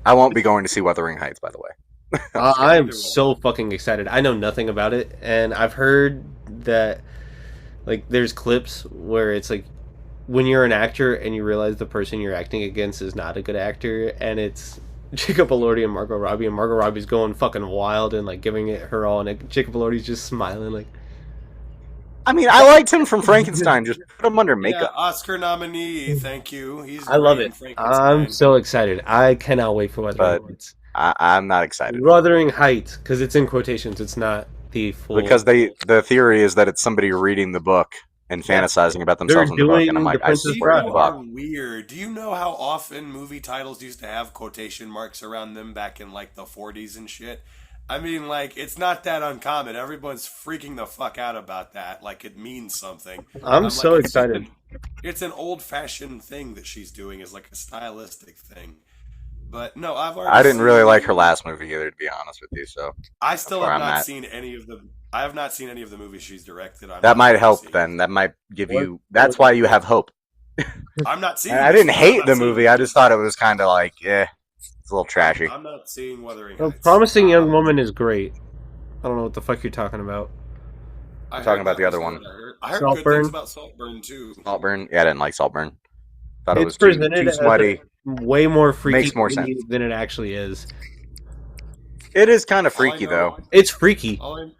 I won't be going to see Wuthering Heights, by the way. I'm so fucking excited. I know nothing about it, and I've heard that like there's clips where it's like when you're an actor and you realize the person you're acting against is not a good actor, and it's Jacob Elordi and Margot Robbie, and Margot Robbie's going fucking wild and like giving it her all, and Jacob Elordi's just smiling like. I mean, I liked him from Frankenstein. Just put him under Yeah, makeup. Oscar nominee. Thank you. He's I love great in it. Frankenstein. I'm so excited. I cannot wait for Wuthering But Heights. I'm not excited. Wuthering Heights, because it's in quotations. It's not the full. Because the theory is that it's somebody reading the book and fantasizing about themselves in the book, and I'm like, I Princess swear Bride. to Are fuck. weird. Do you know how often movie titles used to have quotation marks around them back in like the 40s and shit? I mean, like, it's not that uncommon. Everyone's freaking the fuck out about that. Like, it means something. I'm so like, excited. It's an old-fashioned thing that she's doing. Is like a stylistic thing. But no, I've already. I didn't really seen- like her last movie either, to be honest with you. So I still where have I'm not at. seen any of the. I have not seen any of the movies she's directed. I'm that not might going to help. see. Then that might give you. That's why you have hope. I'm not seeing. And I this. didn't I'm hate not the seeing movie. it. I just thought it was kind of like, it's a little trashy. I'm not seeing Wuthering Well, Heights. Promising Young Woman is great. I don't know what the fuck you're talking about. I talking heard about that the other was one. good. I heard good Saltburn? things about Saltburn too. Saltburn. Yeah, I didn't like Saltburn. Thought it It's was too presented as smutty. way more freaky Makes more movie sense. than it actually is. It is kind of All I freaky know- though. It's freaky, all I-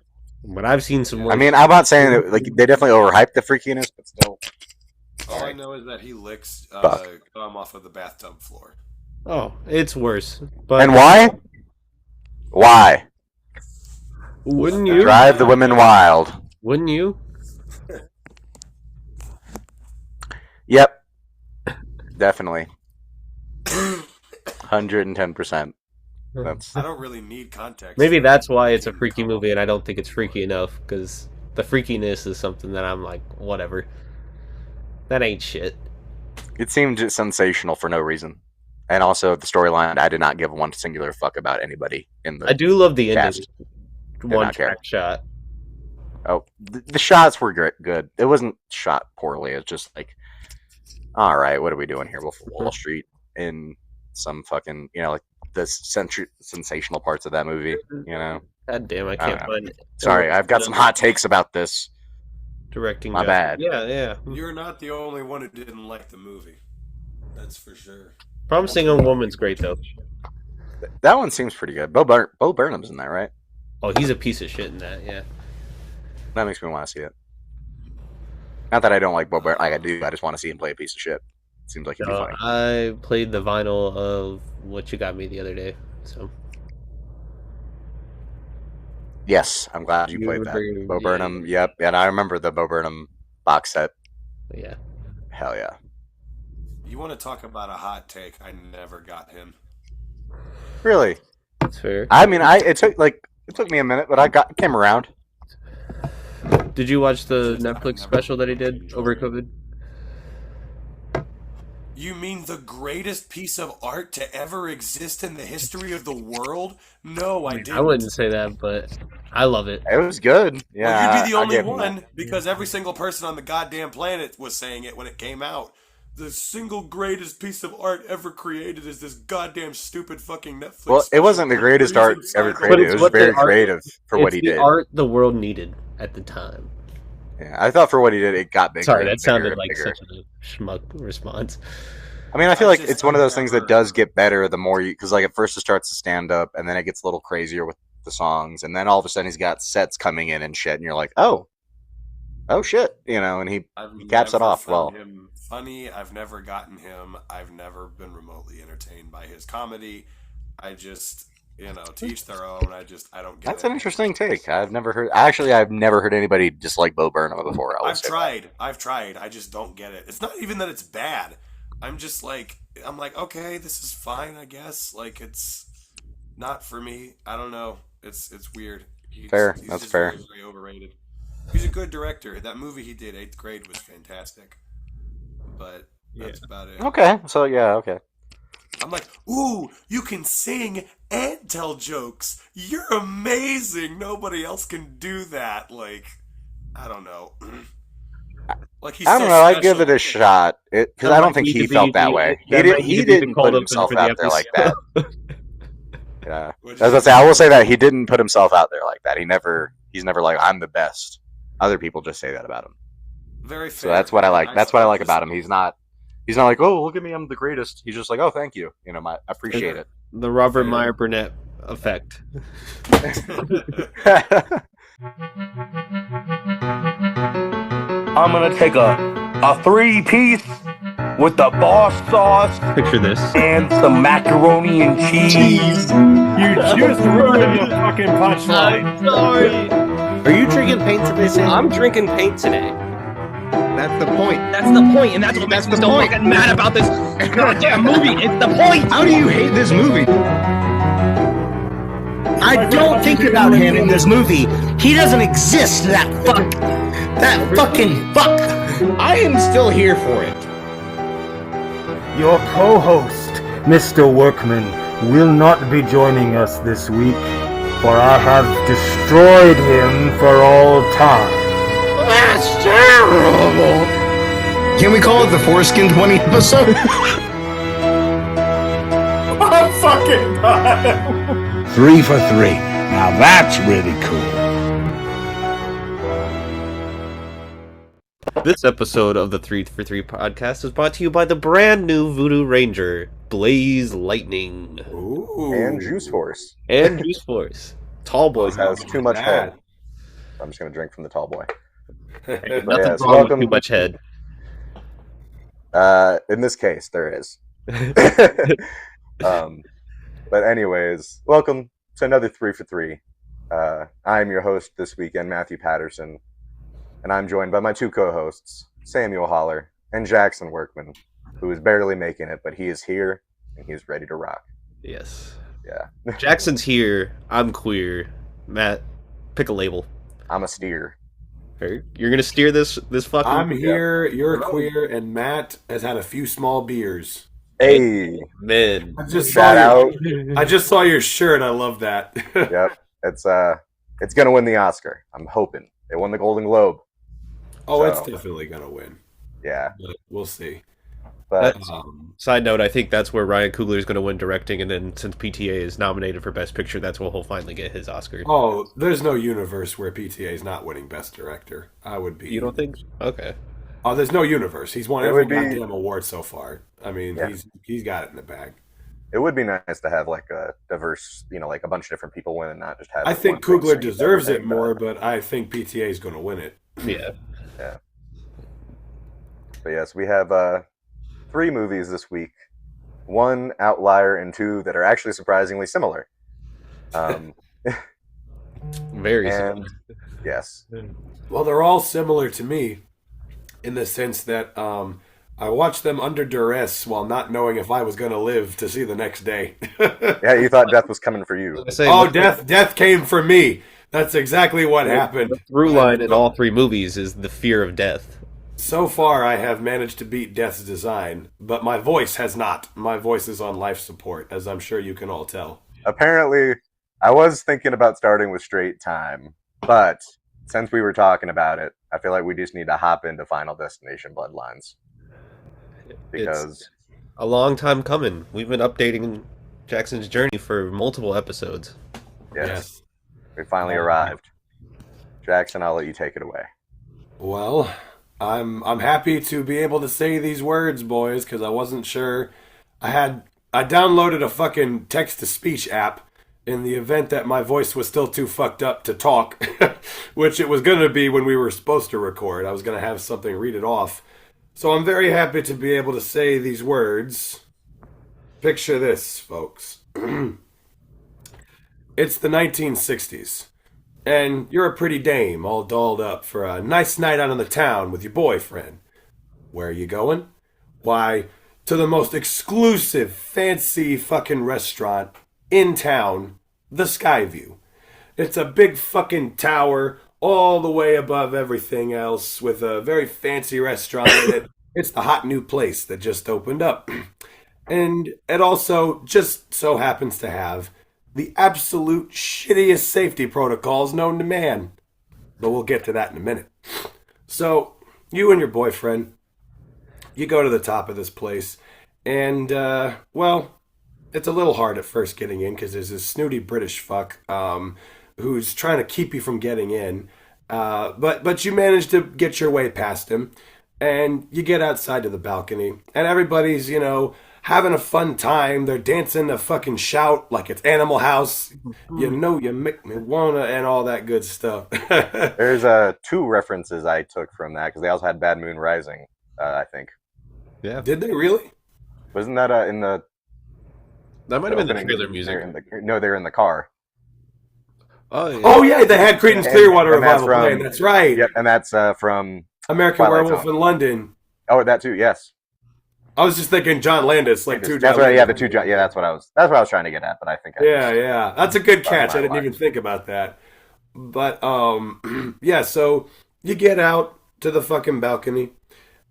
but I've seen some. I worse. mean, I'm not saying that like they definitely overhyped the freakiness, but still. All I know is that he licks Fuck. gum off of the bathtub floor. Oh, it's worse. But And why? Why? Wouldn't you? Drive the women wild. Wouldn't you? Yep. Definitely. 110%. That's I don't really need context. Maybe that's why it's a freaky movie, and I don't think it's freaky enough because the freakiness is something that I'm like, whatever. That ain't shit. it seemed just sensational for no reason. And also the storyline, I did not give one singular fuck about anybody in the I do love the ending. cast. One not care. track shot. Oh, the shots were good. It wasn't shot poorly. It's just like, all right, what are we doing here? Wall Street in some fucking, like the sensational parts of that movie, God damn, I I can't don't know. find it. Sorry, I've got some hot takes about this. Directing. My job. bad. Yeah. You're not the only one who didn't like the movie. That's for sure. Promising Young Woman's great though. That one seems pretty good. Bo Burnham's in that, right? Oh, he's a piece of shit in that. Yeah. That makes me want to see it. Not that I don't like Bo Burnham. Like I do. I just want to see him play a piece of shit. Seems like it'd be funny. I played the vinyl of What You Got Me the other day. So Yes, I'm glad you You played were that. bringing- Bo yeah. Burnham, yep. And I remember the Bo Burnham box set. yeah. Hell yeah. You want to talk about a hot take? I never got him. Really? That's fair. I mean, it took me a minute, but I came around. Did you watch the Just Netflix never special that he did enjoyed over it. COVID? You mean the greatest piece of art to ever exist in the history of the world? No, I didn't. I wouldn't say that, but I love it. It was good. Yeah. Well, you'd be the I only gave him one that. because every single person on the goddamn planet was saying it when it came out. The single greatest piece of art ever created is this goddamn stupid fucking Netflix. Well, it special. wasn't the greatest art Reason ever Seinfeld- created. it's It was what very the art- creative for what It's he the did. art the world needed at the time. Yeah, I thought for what he did, it got bigger. Sorry, and that bigger sounded and like bigger. such a schmuck response. I mean, I feel I like just- it's one of those things that never- does get better the more you, because like at first it starts to stand up, and then it gets a little crazier with the songs, and then all of a sudden he's got sets coming in and shit, and you're like, oh shit, and he caps it never off found well. Him funny. I've never gotten him. I've never been remotely entertained by his comedy. I just, to each their own. I don't get That's it. an interesting take. I've never heard anybody dislike Bo Burnham before. I've tried. I just don't get it. It's not even that it's bad. I'm just like, okay, this is fine, I guess. Like, it's not for me. I don't know. It's weird. Fair. He's That's just fair. Very, very overrated. He's a good director. That movie he did, 8th Grade, was fantastic. But that's about it. Okay, so yeah, okay. I'm like, ooh, you can sing and tell jokes. You're amazing. Nobody else can do that. Like, I don't know. Like he's I don't so know. I'd give special. it a shot because That I don't might think need he to be felt that the- way. that might need He to be the didn't cold put open himself for the out there like that. episode. Yeah. As I say, I will say that he didn't put himself out there like that. He's never like, I'm the best. Other people just say that about him. Very fair. So that's what I like. That's what I like about him. He's not like, oh, look at me, I'm the greatest. He's just like, oh, thank you. I appreciate it. The Robert Meyer Burnett effect. I'm gonna take a 3-piece with the boss sauce Picture this. and some macaroni and cheese. You just ruined the fucking punchline. Sorry. Are you drinking paint today, Sam? I'm drinking paint today. That's the point. That's the point, and that's what makes me so fucking mad about this goddamn movie. It's the point. How do you hate this movie? I don't think about him in this movie. He doesn't exist, that fuck. That fucking fuck. I am still here for it. Your co-host, Mr. Workman, will not be joining us this week, for I have destroyed him for all time. That's terrible. Can we call it the Foreskin 20 episode? I'm fucking done. 3 for 3. Now that's really cool. This episode of the 3 for 3 podcast is brought to you by the brand new Voodoo Ranger, Blaze Lightning. Ooh. And Juice Force. And Juice Force. Tall boys. Has too much bad. head. I'm just going to drink from the tall boy. Nothing Yes, wrong welcome. with too much head. In this case, there is. But anyways, welcome to another 3 for 3. I'm your host this weekend, Matthew Patterson, and I'm joined by my two co-hosts, Samuel Holler and Jackson Workman, who is barely making it, but he is here and he is ready to rock. Yes. Yeah. Jackson's here. I'm queer. Matt, pick a label. I'm a steer. You're gonna steer this fucking. I'm here, you're queer, and Matt has had a few small beers. Hey, Man. I just shout saw out. I just saw your shirt. I love that. Yep, it's gonna win the Oscar. I'm hoping it won the Golden Globe. Oh, So, it's definitely gonna win. Yeah, But we'll see. but Side note, I think that's where Ryan Coogler is going to win directing, and then since PTA is nominated for Best Picture, that's where he'll finally get his Oscar. Oh, there's no universe where PTA is not winning Best Director. I would be. You don't think? Okay. Oh, there's no universe. He's won It every would be- goddamn award so far. I mean, Yeah. he's got it in the bag. it would be nice to have like a diverse, like a bunch of different people win and not just have. I think one person Coogler get deserves it everything, more, but I think PTA is going to win it. Yeah. But yes, we have 3 movies this week. 1 outlier and 2 that are actually surprisingly similar. Very And similar. yes, Well, they're all similar to me in the sense that I watched them under duress while not knowing if I was going to live to see the next day. yeah, you thought death was coming for you. I say, Oh, the death came for me. That's exactly what happened. through line in all 3 movies is the fear of death. So far, I have managed to beat death's design, but my voice has not. My voice is on life support, as I'm sure you can all tell. Apparently, I was thinking about starting with Straight Time, but since we were talking about it, I feel like we just need to hop into Final Destination Bloodlines. Because It's a long time coming. We've been updating Jackson's journey for multiple episodes. yes, we finally arrived. Jackson, I'll let you take it away. Well, I'm happy to be able to say these words, boys, because I wasn't sure. I downloaded a fucking text to speech app in the event that my voice was still too fucked up to talk, which it was going to be when we were supposed to record. I was going to have something read it off. So I'm very happy to be able to say these words. Picture this, folks. It's the 1960s. And you're a pretty dame, all dolled up for a nice night out in the town with your boyfriend. Where are you going? Why, to the most exclusive, fancy fucking restaurant in town, the Skyview. It's a big fucking tower all the way above everything else with a very fancy restaurant in it. It's the hot new place that just opened up. And it also just so happens to have the absolute shittiest safety protocols known to man. But we'll get to that in a minute. So, you and your boyfriend, you go to the top of this place, and, well, it's a little hard at first getting in because there's this snooty British fuck who's trying to keep you from getting in. But you manage to get your way past him, and you get outside to the balcony, and everybody's, having a fun time. They're dancing to fucking shout like it's Animal House. You make me wanna, and all that good stuff. There's 2 references I took from that because they also had Bad Moon Rising, I think. Yeah. Did they really? Wasn't that in the... That might have been the opening? trailer music. They're in the car. Oh, yeah. Oh, yeah, they had Creedence Clearwater and that's Revival playing. That's right. Yep, and that's from American Twilight Werewolf Zone. in London. Oh, that too, yes. I was just thinking John Landis, like two. That's right. Yeah, the 2 John. Yeah, that's what I was trying to get at. But I think. Yeah. That's a good catch. I didn't even think about that. But yeah. So you get out to the fucking balcony,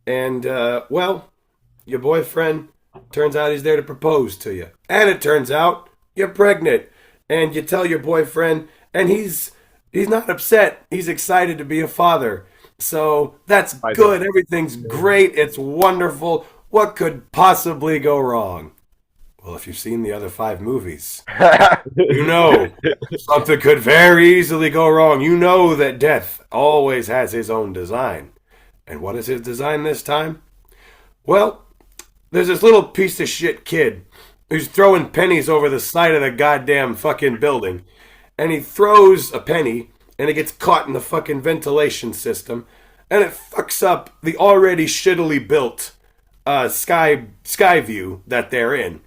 and your boyfriend turns out he's there to propose to you, and it turns out you're pregnant, and you tell your boyfriend, and he's not upset. He's excited to be a father. So that's good. Everything's great. It's wonderful. What could possibly go wrong? Well, if you've seen the other 5 movies, you know something could very easily go wrong. You know that death always has his own design. And what is his design this time? Well, there's this little piece of shit kid who's throwing pennies over the side of the goddamn fucking building. And he throws a penny, and it gets caught in the fucking ventilation system, and it fucks up the already shittily built sky view that they're in.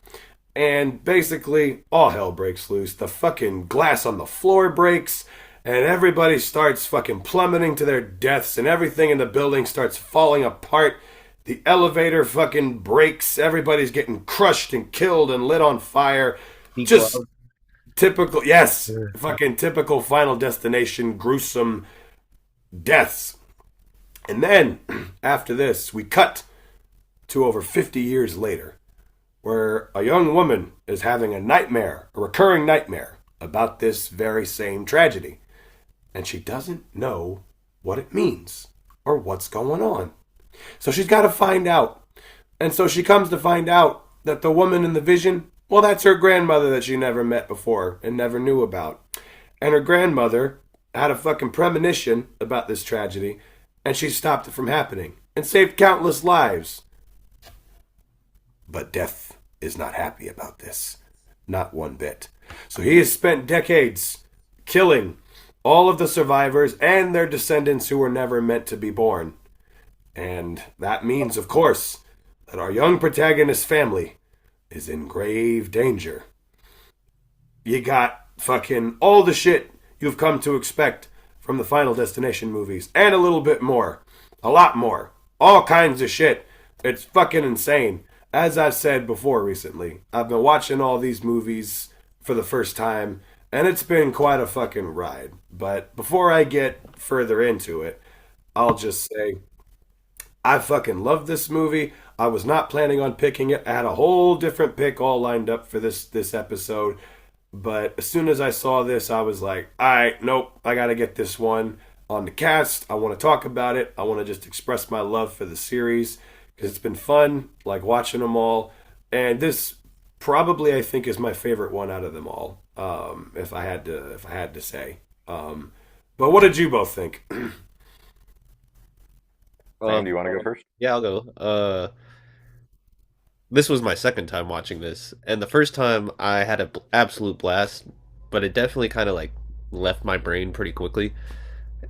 And basically, all hell breaks loose. The fucking glass on the floor breaks, and everybody starts fucking plummeting to their deaths, and everything in the building starts falling apart. The elevator fucking breaks. Everybody's getting crushed and killed and lit on fire. Just typical, yes, fucking typical Final Destination gruesome deaths. And then, after this, we cut to over 50 years later, where a young woman is having a recurring nightmare about this very same tragedy. And she doesn't know what it means or what's going on. So she's got to find out. And so she comes to find out that the woman in the vision, well, that's her grandmother that she never met before and never knew about. And her grandmother had a fucking premonition about this tragedy, and she stopped it from happening and saved countless lives. But Death is not happy about this. Not one bit. So he has spent decades killing all of the survivors and their descendants who were never meant to be born. And that means, of course, that our young protagonist's family is in grave danger. You got fucking all the shit you've come to expect from the Final Destination movies, and a little bit more. A lot more. All kinds of shit. It's fucking insane. As I've said before recently, I've been watching all these movies for the first time, and it's been quite a fucking ride. But before I get further into it, I'll just say, I fucking love this movie. I was not planning on picking it. I had a whole different pick all lined up for this episode. But as soon as I saw this, I was like, all right, nope, I got to get this one on the cast. I want to talk about it. I want to just express my love for the series because it's been fun, like watching them all. And this probably, I think, is my favorite one out of them all, if I had to say. But what did you both think? Sam, do you want to go first? Yeah, I'll go. This was my second time watching this, and the first time I had an absolute blast, but it definitely kind of like left my brain pretty quickly.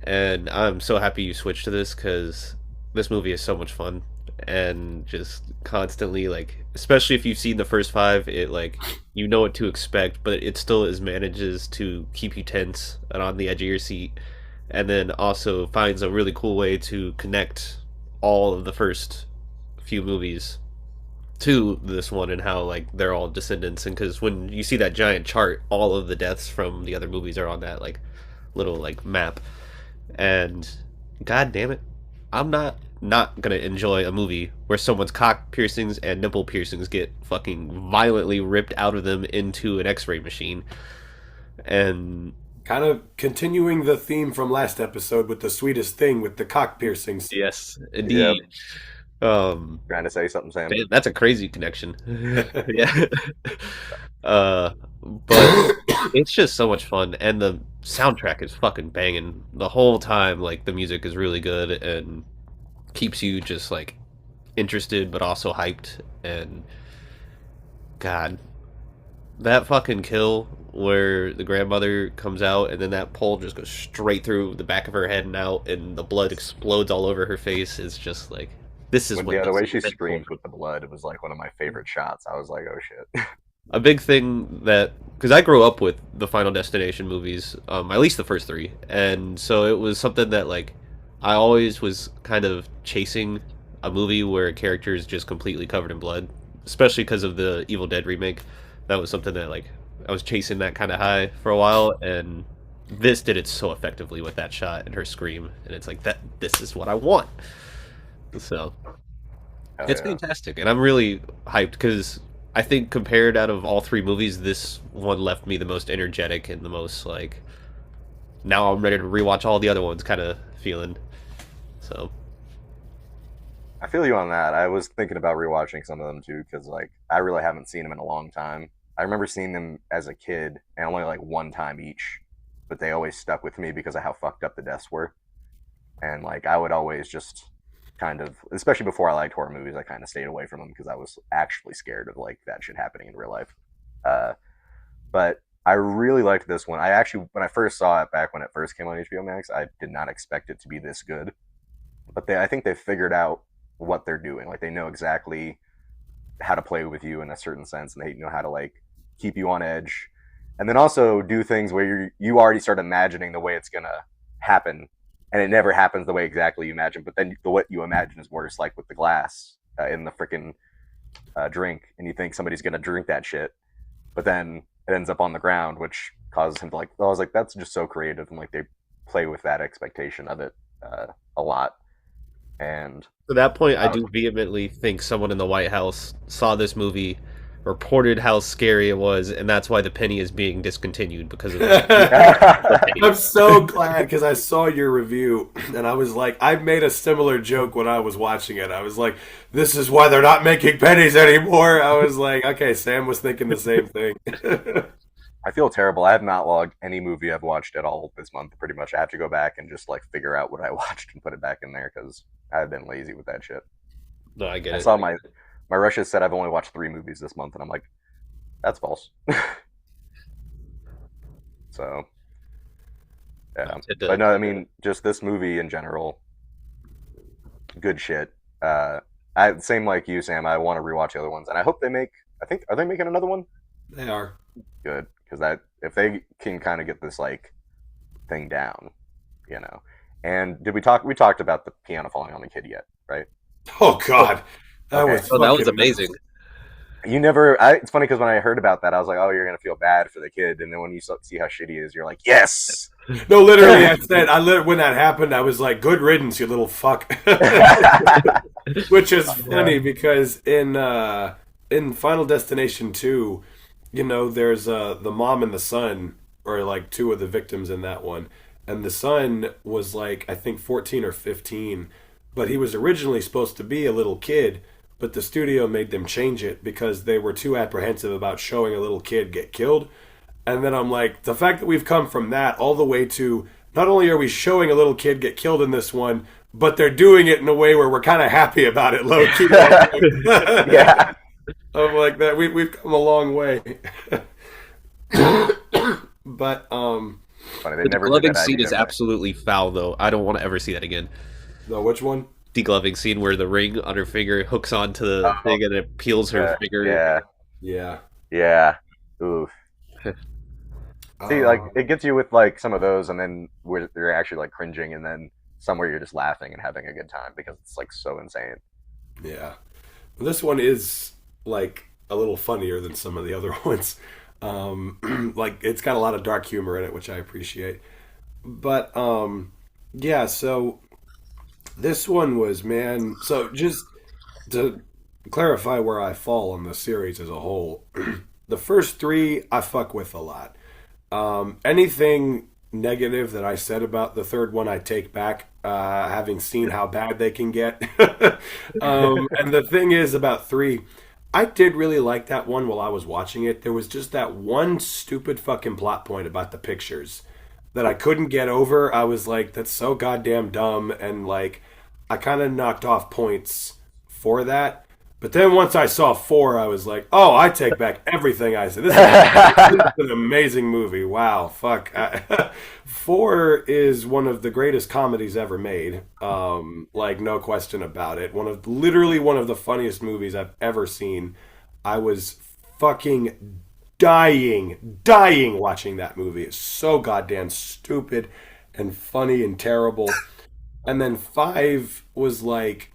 And I'm so happy you switched to this because this movie is so much fun, and just constantly, like, especially if you've seen the first 5, it, like, you know what to expect, but it still manages to keep you tense and on the edge of your seat, and then also finds a really cool way to connect all of the first few movies to this one, and how, like, they're all descendants. And because when you see that giant chart, all of the deaths from the other movies are on that, like, little, like, map. And god damn it, I'm not gonna enjoy a movie where someone's cock piercings and nipple piercings get fucking violently ripped out of them into an x-ray machine. And kind of continuing the theme from last episode with the sweetest thing with the cock piercings. yes, indeed. Trying to say something, Sam? Damn, that's a crazy connection. Yeah. But it's just so much fun, and the soundtrack is fucking banging the whole time. Like the music is really good and keeps you just like interested, but also hyped. And God, that fucking kill where the grandmother comes out and then that pole just goes straight through the back of her head and out, and the blood explodes all over her face. Is just like this is what. Yeah, the way this she is meant for. screams with the blood, it was like one of my favorite shots. I was like, oh shit. A big thing that because I grew up with the Final Destination movies, at least the first three, and so it was something that like I always was kind of chasing a movie where a character is just completely covered in blood, especially because of the Evil Dead remake. That was something that like I was chasing that kind of high for a while, and this did it so effectively with that shot and her scream, and it's like that. This is what I want. So Hell it's yeah. fantastic, and I'm really hyped because I think compared out of all three movies, this one left me the most energetic and the most like now I'm ready to rewatch all the other ones kind of feeling. So I feel you on that. I was thinking about rewatching some of them too because like I really haven't seen them in a long time. I remember seeing them as a kid and only like one time each, but they always stuck with me because of how fucked up the deaths were. And like I would always just kind of, especially before I liked horror movies, I kind of stayed away from them because I was actually scared of like that shit happening in real life. Uh, but I really liked this one. I actually, when I first saw it back when it first came on HBO Max, I did not expect it to be this good. But I think they figured out what they're doing. Like they know exactly how to play with you in a certain sense, and they know how to like keep you on edge, and then also do things where you already start imagining the way it's gonna happen, and it never happens the way exactly you imagine. But then what you imagine is worse, like with the glass in the freaking drink, and you think somebody's gonna drink that shit, but then it ends up on the ground, which causes him to like. I was like, that's just so creative, and like they play with that expectation of it a lot. And at that point, I do vehemently think someone in the White House saw this movie, reported how scary it was, and that's why the penny is being discontinued because of that. I'm so glad because I saw your review and I was like, I made a similar joke when I was watching it. I was like, this is why they're not making pennies anymore. I was like, okay, Sam was thinking the same thing. I feel terrible. I have not logged any movie I've watched at all this month. Pretty much, I have to go back and just like figure out what I watched and put it back in there because I've been lazy with that shit. No, I get I it. saw my Russia said I've only watched 3 movies this month, and I'm like, that's false. So, yeah. But no, I mean, just this movie in general, good shit. Same like you, Sam. I want to rewatch the other ones, and I hope they make. Are they making another one? They are. Good, because that if they can kind of get this like thing down, you know. And did we talk? We talked about the piano falling on the kid yet, right? Oh God, that Okay. was amazing. You never. It's funny because when I heard about that, I was like, "Oh, you're gonna feel bad for the kid," and then when you see how shitty he is, you're like, "Yes." No, literally, when that happened, I was like, "Good riddance, you little fuck." Which is funny because in Final Destination 2, you know, there's the mom and the son, or like 2 of the victims in that one, and the son was like I think 14 or 15, but he was originally supposed to be a little kid. But the studio made them change it because they were too apprehensive about showing a little kid get killed. And then I'm like, the fact that we've come from that all the way to not only are we showing a little kid get killed in this one, but they're doing it in a way where we're kind of happy about it, low key. Yeah. I'm like that. We've come a long way. But Funny, they The never did degloving that scene idea, is but- absolutely foul, though. I don't want to ever see that again. no, which one? Degloving scene where the ring on her finger hooks onto the thing and it peels her finger. Yeah. Yeah. Yeah. Oof. See, like it gets you with like some of those, and then where you're actually like cringing, and then somewhere you're just laughing and having a good time because it's like so insane. Yeah. This one is like a little funnier than some of the other ones. Like it's got a lot of dark humor in it, which I appreciate. But yeah, so this one was, man, so just to clarify where I fall on the series as a whole, the first 3 I fuck with a lot. Anything negative that I said about the third one I take back, having seen how bad they can get. And the thing is about 3, I did really like that one while I was watching it. There was just that one stupid fucking plot point about the pictures that I couldn't get over. I was like, that's so goddamn dumb, and like I kind of knocked off points for that. But then once I saw 4, I was like, oh, I take back everything I said. This is an amazing movie. Wow, fuck. 4 is one of the greatest comedies ever made. Like, no question about it. Literally one of the funniest movies I've ever seen. I was fucking dying watching that movie. It's so goddamn stupid and funny and terrible. And then 5 was like...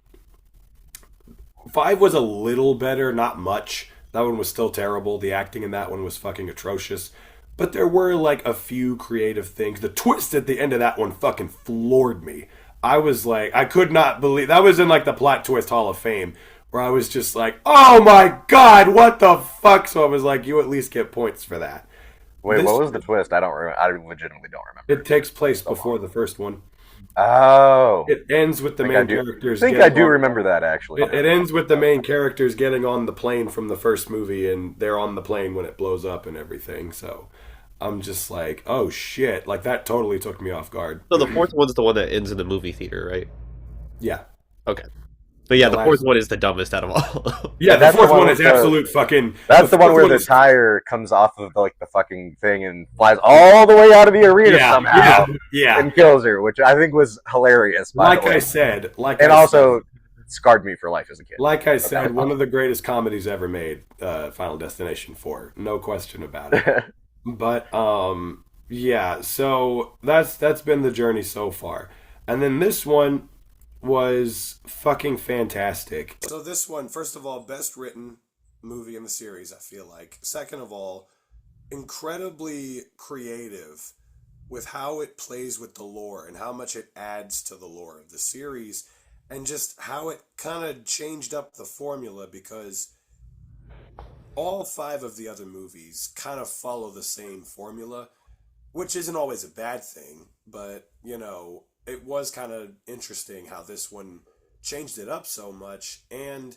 5 was a little better, not much. That one was still terrible. The acting in that one was fucking atrocious. But there were like a few creative things. The twist at the end of that one fucking floored me. I was like, I could not believe... That was in like the Plot Twist Hall of Fame, where I was just like, oh my god, what the fuck? So I was like, you at least get points for that. Wait, what was the twist? I don't remember. I legitimately don't remember. It takes place before the first one. Oh. It ends with the main characters. I think I do remember that, actually. It ends with the main characters getting on the plane from the first movie, and they're on the plane when it blows up and everything. So I'm just like, oh shit. Like, that totally took me off guard. So the fourth one's the one that ends in the movie theater, right? Yeah. Okay. But yeah, the fourth one is the dumbest out of all. Yeah, the fourth one is absolute fucking... That's the one where the tire comes off of like the fucking thing and flies all the way out of the arena somehow. Yeah. And kills her, which I think was hilarious. Like I said. Also scarred me for life as a kid. Like I said, one of the greatest comedies ever made, Final Destination 4. No question about it. But, yeah, so that's been the journey so far. And then this one was fucking fantastic. So this one, first of all, best written movie in the series, I feel like. Second of all, incredibly creative with how it plays with the lore and how much it adds to the lore of the series, and just how it kind of changed up the formula, because all 5 of the other movies kind of follow the same formula, which isn't always a bad thing, but, you know, it was kind of interesting how this one changed it up so much and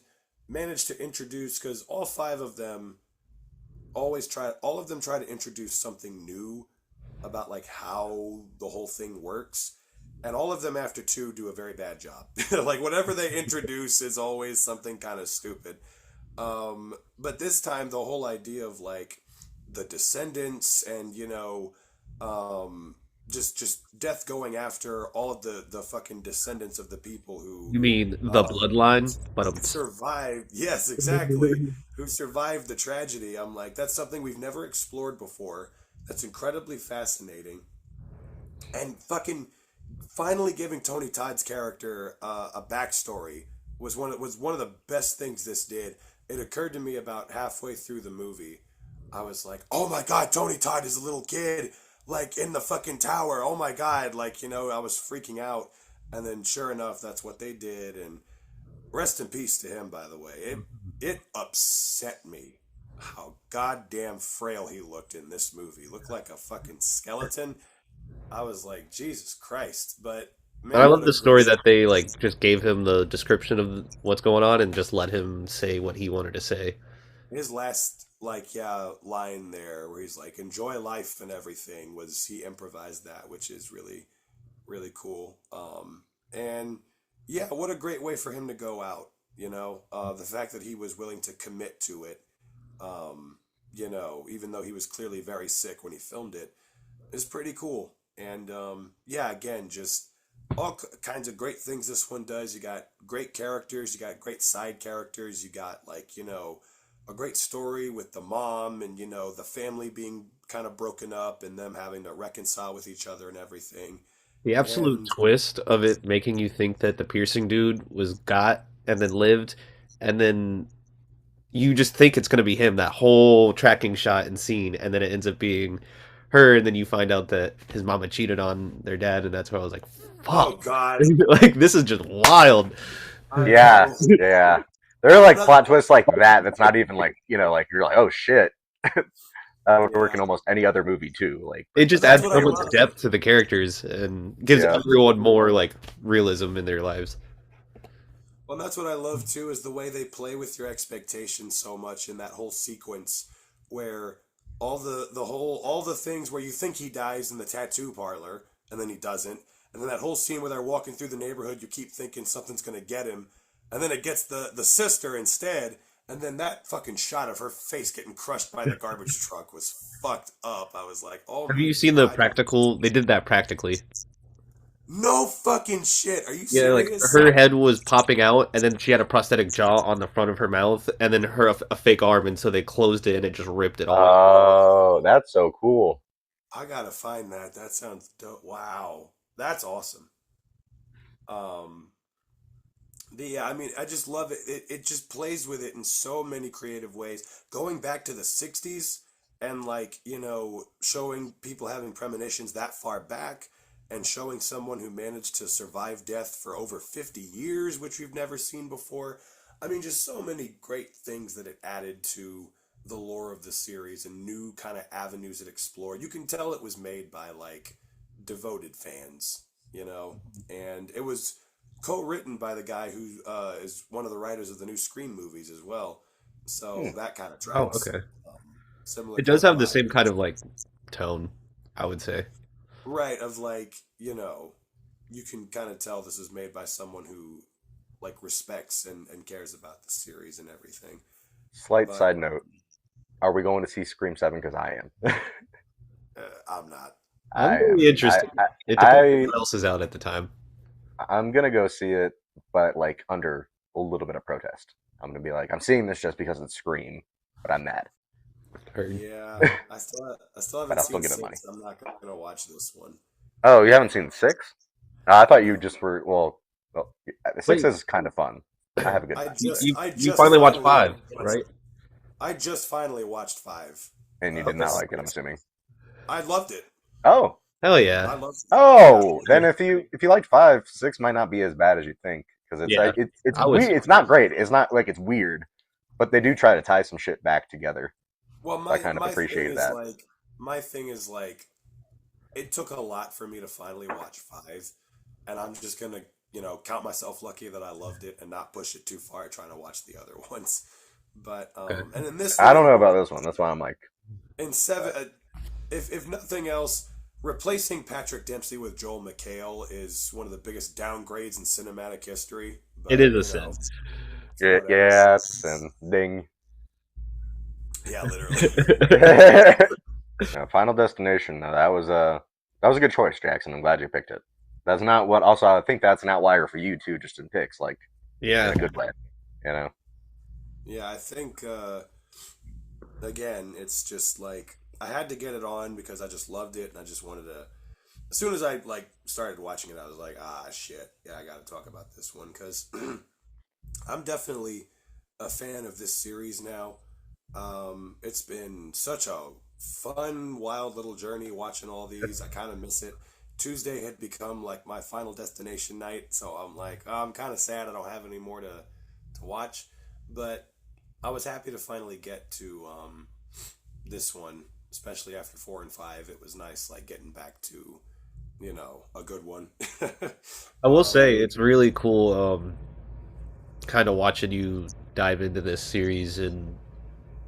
managed to introduce, because all 5 of them try to introduce something new about like how the whole thing works, and all of them after 2 do a very bad job. Like, whatever they introduce is always something kind of stupid. But this time the whole idea of like the descendants and, you know, just death going after all of the fucking descendants of the people who... You mean the bloodline? But survived. Yes, exactly. Who survived the tragedy. I'm like, that's something we've never explored before. That's incredibly fascinating. And fucking finally giving Tony Todd's character a backstory was one of the best things this did. It occurred to me about halfway through the movie. I was like, oh my god, Tony Todd is a little kid, like, in the fucking tower. Oh my god. Like, you know, I was freaking out. And then sure enough, that's what they did. And rest in peace to him, by the way. It upset me how goddamn frail he looked in this movie. He looked like a fucking skeleton. I was like, Jesus Christ. But man, I love the story that they like just gave him the description of what's going on and just let him say what he wanted to say. His last line there where he's like, enjoy life and everything, was he improvised that, which is really, really cool. And yeah, what a great way for him to go out, you know, the fact that he was willing to commit to it, you know, even though he was clearly very sick when he filmed it, is pretty cool. And yeah, again, just all kinds of great things this one does. You got great characters, you got great side characters, you got, like, you know, a great story with the mom and, you know, the family being kind of broken up and them having to reconcile with each other and everything. The absolute twist of it making you think that the piercing dude was got and then lived, and then you just think it's going to be him, that whole tracking shot and scene, and then it ends up being her, and then you find out that his mama cheated on their dad, and that's where I was like, fuck. Oh, God. Like, this is just wild. Yeah, yeah. There are like plot twists like that. That's not even like, you know, like you're like, oh shit. That would work in almost any other movie too. Like It just That's adds what so I much love. depth to the characters and gives Yeah. everyone more like realism in their lives. Well, that's what I love too, is the way they play with your expectations so much in that whole sequence where all the things where you think he dies in the tattoo parlor and then he doesn't, and then that whole scene where they're walking through the neighborhood, you keep thinking something's gonna get him, and then it gets the sister instead, and then that fucking shot of her face getting crushed by the garbage truck was fucked up. I was like, oh. Have you seen the practical? They did that practically. No fucking shit. Are you Yeah, like serious? her head was popping out, and then she had a prosthetic jaw on the front of her mouth, and then a fake arm, and so they closed it and it just ripped it off. Oh, that's so cool. I gotta find that. That sounds dope. Wow, that's awesome. I mean, I just love it. It just plays with it in so many creative ways. Going back to the '60s and like showing people having premonitions that far back, and showing someone who managed to survive death for over 50 years, which we've never seen before. I mean, just so many great things that it added to the lore of the series and new kind of avenues it explored. You can tell it was made by like devoted fans, and it was co-written by the guy who is one of the writers of the new Scream movies as well. So that kind of tracks. Oh, okay. Similar. It does have the same kind of like tone, I would say. Right, of like, you can kind of tell this is made by someone who like respects and cares about the series and everything. Slight side note: are we going to see Scream 7? Because I am. I'm not. I'm really interested. It depends what else is out at the time. I'm gonna go see it, but like under a little bit of protest. I'm gonna be like, I'm seeing this just because it's Scream, but I'm mad. Yeah, I still haven't But I'll still seen give it money. 6. I'm not gonna watch this one. Oh, you haven't seen 6? I thought you just were. Well, 6 is kind of fun. I have a good time. You finally watched 5, right? I just finally watched 5. And you did not like it, I'm assuming. I loved it. Oh, hell yeah! I loved it. oh. Then if you liked 5, 6 might not be as bad as you think, because it's like it's weird. It's not great. It's not like it's weird, but they do try to tie some shit back together. Well, I kind of appreciate that. My thing is like, it took a lot for me to finally watch 5, and I'm just gonna, count myself lucky that I loved it and not push it too far trying to watch the other ones. But and in this, I don't know about this one. That's why I'm like, in 7, if nothing else, replacing Patrick Dempsey with Joel McHale is one of the biggest downgrades in cinematic history. But, It is a sin. yeah, it's a sin. Ding. Yeah, literally. Final Destination. That was a good choice, Jackson. I'm glad you picked it. That's not what. Also, I think that's an outlier for you too, just in picks, like in Yeah, a good way. Yeah, I think again, it's just like I had to get it on because I just loved it and I just wanted to. As soon as I like started watching it, I was like, shit, yeah, I got to talk about this one because I'm definitely a fan of this series now. It's been such a fun, wild little journey watching all these. I kind of miss it. Tuesday had become like my Final Destination night, so I'm like, I'm kind of sad I don't have any more to watch, but I was happy to finally get to this one, especially after 4 and 5. It was nice, like getting back to a good one. I will say it's really cool. Kind of watching you dive into this series and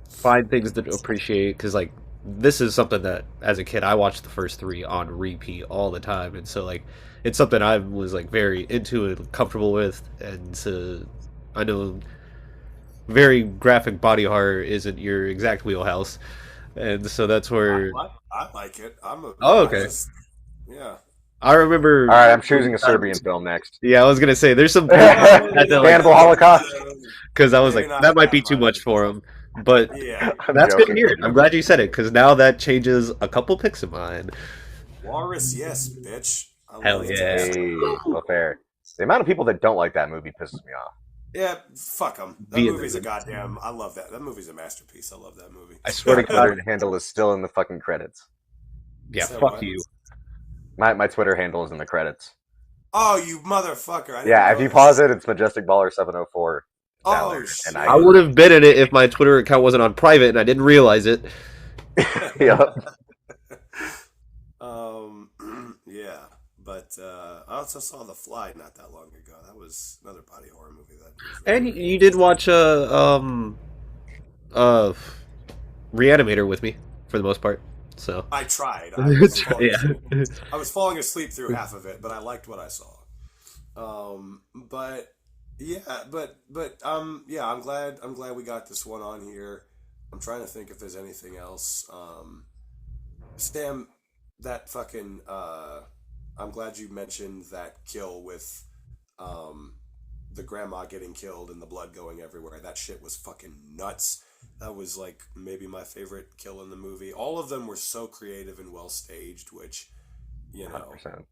find things to appreciate, because like this is something that as a kid I watched the first 3 on repeat all the time, and so like it's something I was like very into and comfortable with, and so I know very graphic body horror isn't your exact wheelhouse, and so that's where I like it. okay. Yeah. I remember. All right, I'm choosing a Serbian film next. Yeah, I was gonna say there's some Cannibal Holocaust, because I was like that might be too much for him. But yeah, that's good to hear. I'm glad you said it, because now that changes a couple picks of mine. Walrus, yes, bitch. Hell yeah. Hey, well, fair. The amount of people that don't like that movie pisses me off. Yeah, fuck them. That movie's a goddamn. I love that. That movie's a masterpiece. I love that movie. I swear to God, Twitter handle is still in the fucking credits. Yeah, So fuck what? you. My Twitter handle is in the credits. Oh, you motherfucker! Yeah, if you pause it, it's Majestic Baller 704. Oh shit! I would have been in it if my Twitter account wasn't on private and I didn't realize it. Yep. Yeah, but I also saw The Fly not that long ago. That was another body horror movie that was really And great. you did watch uh Reanimator with me for the most part. So I tried. I was falling yeah. asleep. I was falling asleep through half of it, but I liked what I saw. But yeah, yeah, I'm glad we got this one on here. I'm trying to think if there's anything else. Sam, that fucking I'm glad you mentioned that kill with the grandma getting killed and the blood going everywhere. That shit was fucking nuts. That was like maybe my favorite kill in the movie. All of them were so creative and well staged, which, you know, 100%.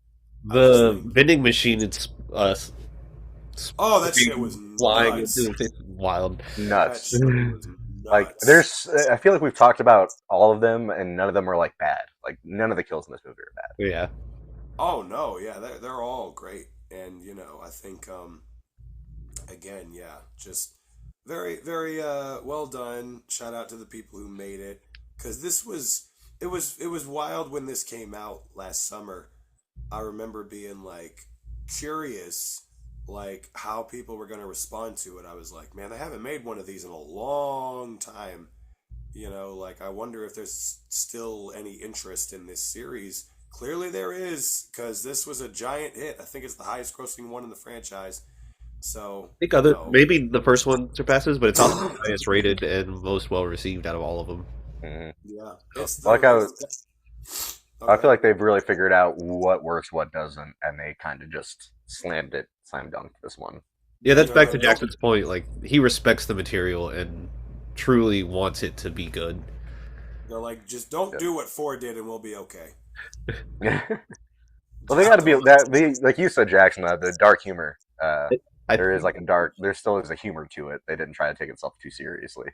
The vending machine it's oh, that shit was flying nuts. into it's wild. Nuts. That shit was nuts. Like I feel like we've talked about all of them, and none of them are like bad. Like none of the kills in this movie are bad. Yeah. Oh no, yeah, they're all great, and you know, I think again, yeah, just very very well done. Shout out to the people who made it, because it was wild when this came out last summer. I remember being like curious, like how people were going to respond to it. I was like, man, they haven't made one of these in a long time. You know, like I wonder if there's still any interest in this series. Clearly there is, because this was a giant hit. I think it's the highest grossing one in the franchise. So I think maybe the first one surpasses, but it's also the highest rated and most well received out of all of them. Mm-hmm. Yeah, it's I feel like they've really figured out what works, what doesn't, and they kind of just slam dunk this one. Yeah, that's back to Jackson's point. Like he respects the material and truly wants it to be good. They're like, just don't do what 4 did, and we'll be okay. Well, they got to be that. Like you said, Jackson, the dark humor. There still is a humor to it. They didn't try to take itself too seriously.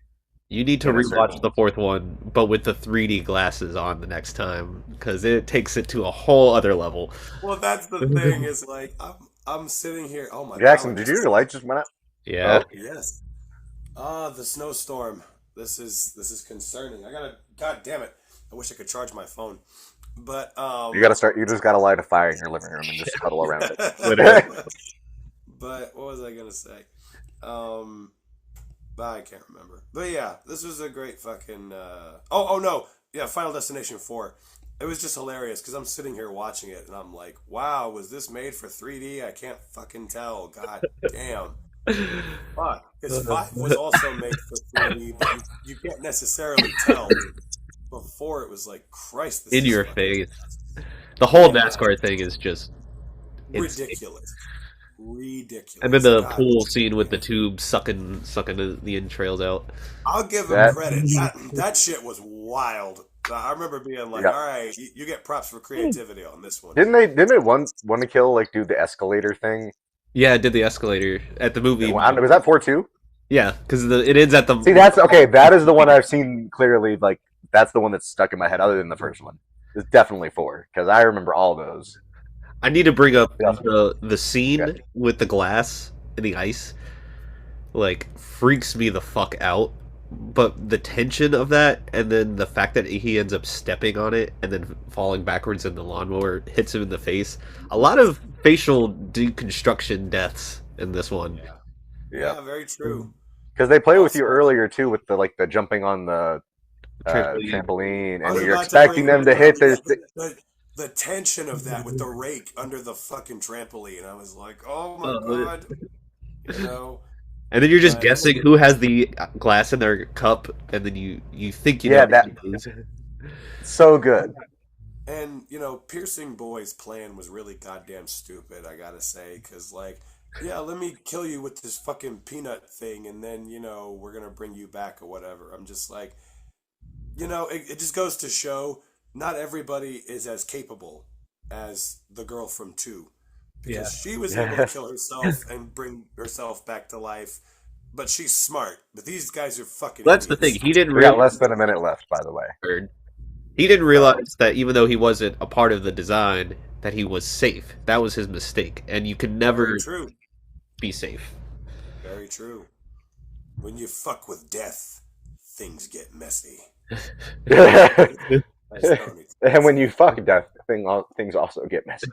You need to rewatch the fourth one, but with the 3D glasses on the next time, because it takes it to a whole other level. Well, that's the thing. Is like I'm sitting here. Oh my Jackson, God, did your light just went out? Yeah. Oh, yes. The snowstorm. This is concerning. God damn it. I wish I could charge my phone. But you just gotta light a fire in your living room and just huddle around it. But what was I gonna say? But I can't remember. But yeah, this was a great fucking oh no. Yeah, Final Destination 4. It was just hilarious because I'm sitting here watching it and I'm like, wow, was this made for 3D? I can't fucking tell. God damn. Fuck. Because 5 was also made for 3D, but you can't necessarily tell. Before it was like, Christ, this in is your face. The whole NASCAR thing is just ridiculous. And then the pool scene with the tube sucking the entrails out. I'll give him credit. That shit was wild. I remember being like, all right, you get props for creativity on this one. Didn't they want to kill, like, do the escalator thing? Yeah, it did the escalator at the movie. Was that 4 too? Yeah, because it ends at the... See, that's... Okay, that is the one I've seen clearly, like, that's the one that's stuck in my head other than the first one. It's definitely 4, because I remember all those. I need to bring up the scene with the glass and the ice. Like, freaks me the fuck out. But the tension of that, and then the fact that he ends up stepping on it and then falling backwards and the lawnmower hits him in the face. A lot of facial deconstruction deaths in this one. Yeah, very true. Because they play with you earlier, too, with the jumping on the trampoline, and you're expecting them to hit their... The tension of that with the rake under the fucking trampoline, I was like, "Oh my God!" You know. And then you're just guessing who has the glass in their cup, and then you think you know. That so good. And you know, Piercing Boy's plan was really goddamn stupid. I gotta say, because like, yeah, let me kill you with this fucking peanut thing, and then you know we're gonna bring you back or whatever. I'm just like, you know, it just goes to show. Not everybody is as capable as the girl from 2. Because she was able to kill herself and bring herself back to life. But she's smart. But these guys are fucking That's idiots. the thing. He didn't We got less than a minute left, by the way. He didn't realize that even though he wasn't a part of the design, that he was safe. That was his mistake. And you can never be safe. Very true. When you fuck with death, things get messy. and Nice, Tony. when you fuck death, things also get messy.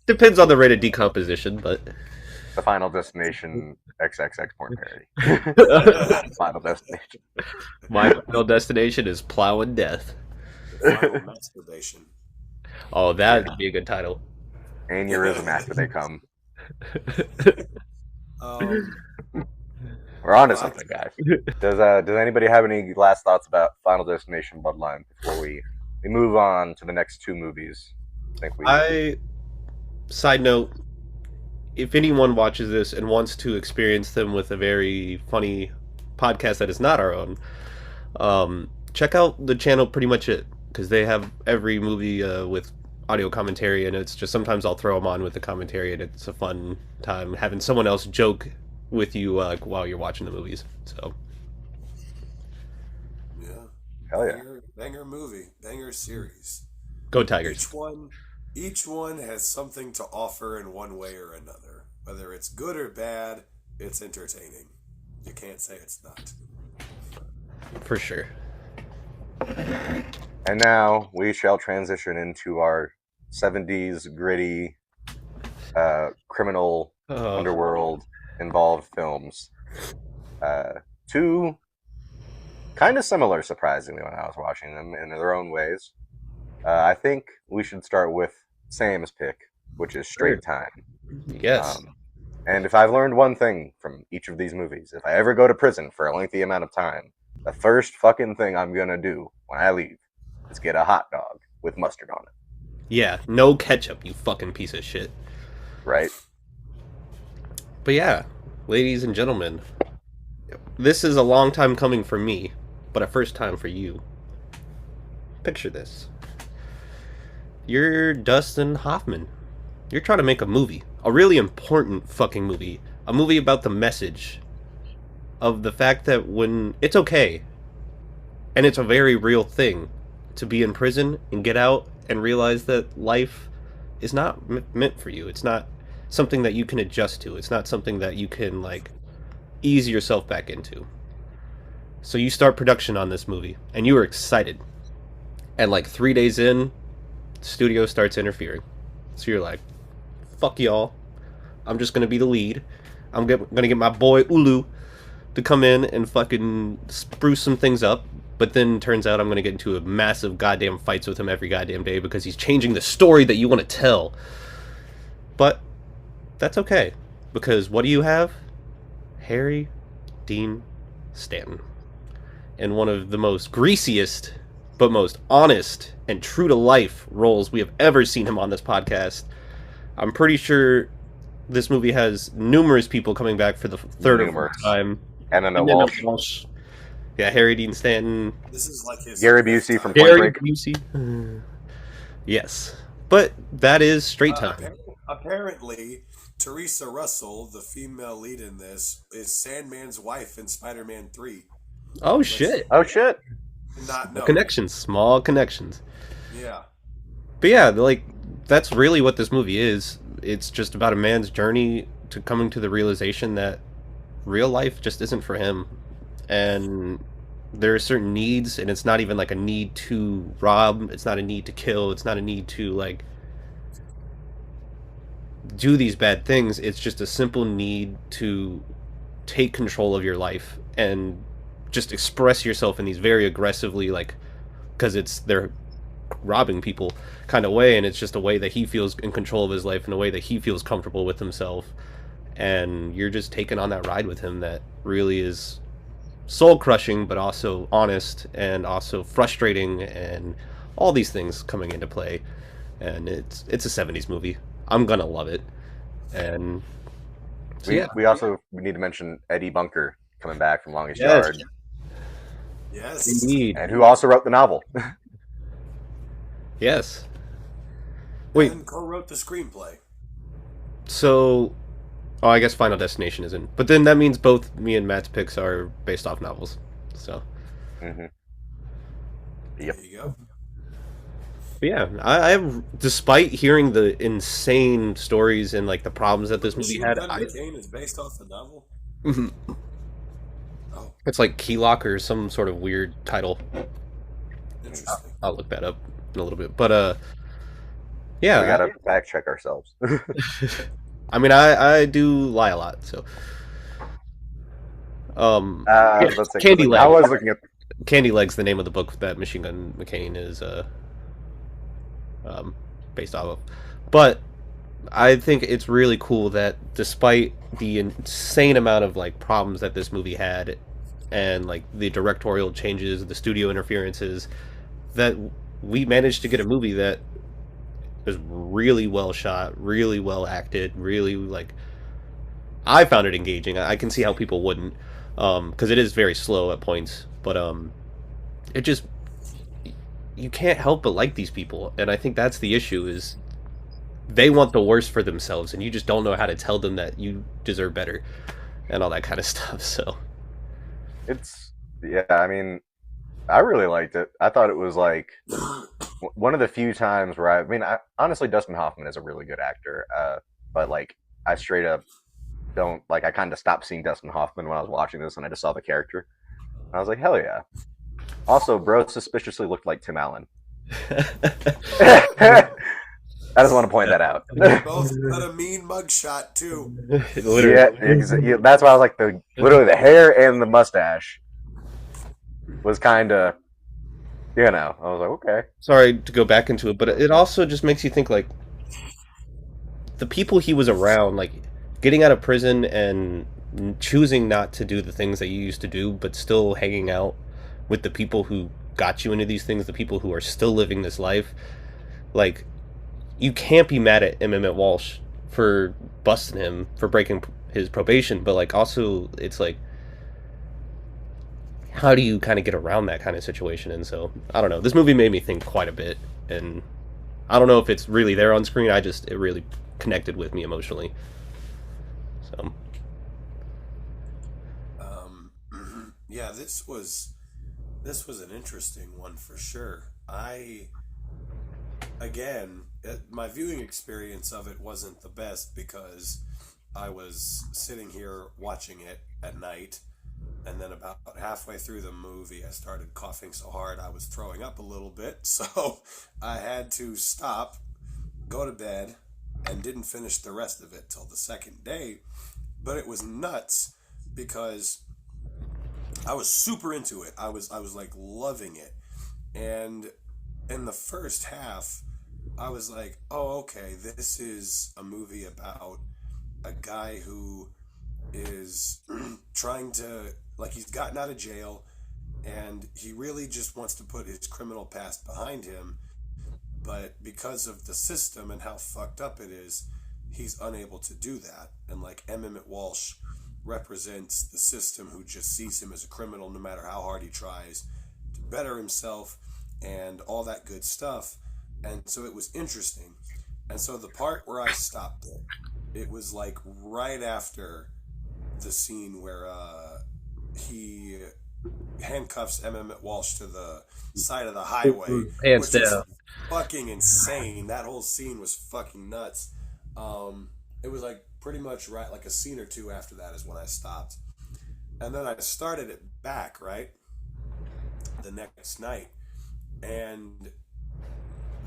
Depends on the rate of decomposition, but The Final Destination XXX porn parody. Final Destination. my final destination is plowing death. Final masturbation. Oh, that'd be a good title. Aneurysm after they come. We're on to something, guys. Does anybody have any last thoughts about Final Destination Bloodline before we move on to the next two movies? Side note, if anyone watches this and wants to experience them with a very funny podcast that is not our own, check out the channel Pretty Much It, because they have every movie with audio commentary, and it's just sometimes I'll throw them on with the commentary, and it's a fun time having someone else joke with you while you're watching the movies. So Yeah. Hell yeah. Banger movie. Banger series. go Tigers. Each one has something to offer in one way or another. Whether it's good or bad, it's entertaining. You can't say it's not. For sure. And now we shall transition into our 70s gritty criminal underworld involved films. Two kind of similar, surprisingly, when I was watching them in their own ways. I think we should start with Sam's pick, which is Straight Time. Yes. And if I've learned one thing from each of these movies, if I ever go to prison for a lengthy amount of time, the first fucking thing I'm gonna do when I leave is get a hot dog with mustard on it. Yeah, no ketchup, you fucking piece of shit. Right? But yeah, ladies and gentlemen, this is a long time coming for me, but a first time for you. Picture this. You're Dustin Hoffman. You're trying to make a movie. A really important fucking movie. A movie about the message of the fact that when it's okay, and it's a very real thing, to be in prison and get out and realize that life is not meant for you. It's not something that you can adjust to. It's not something that you can, like, ease yourself back into. So you start production on this movie, and you are excited. And like 3 days in, the studio starts interfering. So you're like, fuck y'all. I'm just gonna be the lead. I'm gonna get my boy Ulu to come in and fucking spruce some things up. But then turns out I'm gonna get into a massive goddamn fights with him every goddamn day because he's changing the story that you want to tell. But that's okay, because what do you have? Harry Dean Stanton. In one of the most greasiest but most honest and true to life roles we have ever seen him on this podcast. I'm pretty sure this movie has numerous people coming back for the third or fourth time. And then Walsh. Yeah, Harry Dean Stanton. This is like his Gary Busey from Point Gary Break. Busey. Yes. But that is Straight Time. Apparently, Teresa Russell, the female lead in this, is Sandman's wife in Spider-Man 3. Oh shit. Oh shit. Not no. Connections, small connections. Yeah. But yeah, like, that's really what this movie is. It's just about a man's journey to coming to the realization that real life just isn't for him. And there are certain needs, and it's not even like a need to rob, it's not a need to kill, it's not a need to, like, do these bad things. It's just a simple need to take control of your life and just express yourself in these very aggressively, like, because they're robbing people kind of way, and it's just a way that he feels in control of his life, in a way that he feels comfortable with himself, and you're just taking on that ride with him that really is soul crushing, but also honest, and also frustrating, and all these things coming into play. And it's a 70s movie. I'm gonna love it. And so, we also need to mention Eddie Bunker coming back from Longest Yard. Yes. Indeed. And who also wrote the novel. Yes. Wait. And co-wrote the screenplay. So, I guess Final Destination isn't. But then that means both me and Matt's picks are based off novels. So. Mm-hmm. There Yep. you go. But yeah, I despite hearing the insane stories and, like, the problems that this movie had, Gun McCain is based off the novel. Mhm. Oh. It's like Keylock or some sort of weird title. Interesting. I'll look that up in a little bit. But We yeah, gotta fact check ourselves. I mean, I do lie a lot, so. Let's see, Candy I Leg. was looking at. Candy Leg's the name of the book that Machine Gun McCain is based off of. But I think it's really cool that despite the insane amount of like problems that this movie had, and like the directorial changes, the studio interferences, that we managed to get a movie that was really well shot, really well acted, really like I found it engaging. I can see how people wouldn't, because it is very slow at points, but it just you can't help but like these people, and I think that's the issue is they want the worst for themselves, and you just don't know how to tell them that you deserve better, and all that kind of stuff. So Yeah, I mean, I really liked it. I thought it was like one of the few times where honestly, Dustin Hoffman is a really good actor, but like I straight up don't like. I kind of stopped seeing Dustin Hoffman when I was watching this, and I just saw the character. And I was like, hell yeah. Also, bro suspiciously looked like Tim Allen. I just want to point that out. Both got a mean mugshot too. Yeah, that's why I was like, literally the hair and the mustache was kind of, I was like, okay. Sorry to go back into it, but it also just makes you think like the people he was around, like getting out of prison and choosing not to do the things that you used to do, but still hanging out with the people who got you into these things, the people who are still living this life. Like, you can't be mad at Emmett Walsh for busting him, for breaking his probation, but like also it's like, how do you kind of get around that kind of situation? And so I don't know, this movie made me think quite a bit, and I don't know if it's really there on screen. It really connected with me emotionally. So yeah, this was an interesting one for sure. My viewing experience of it wasn't the best because I was sitting here watching it at night, and then about halfway through the movie I started coughing so hard I was throwing up a little bit, so I had to stop, go to bed, and didn't finish the rest of it till the second day. But it was nuts because I was super into it. I was like loving it. And in the first half, I was like, oh, okay, this is a movie about a guy who is trying to, like, he's gotten out of jail and he really just wants to put his criminal past behind him. But because of the system and how fucked up it is, he's unable to do that. And like Emmett Walsh represents the system, who just sees him as a criminal no matter how hard he tries to better himself and all that good stuff. And so it was interesting. And so the part where I stopped it was like right after the scene where he handcuffs Emmett Walsh to the side of the highway, hands which is down. fucking insane. That whole scene was fucking nuts. It was like pretty much right, like a scene or two after that is when I stopped. And then I started it back, right? The next night. And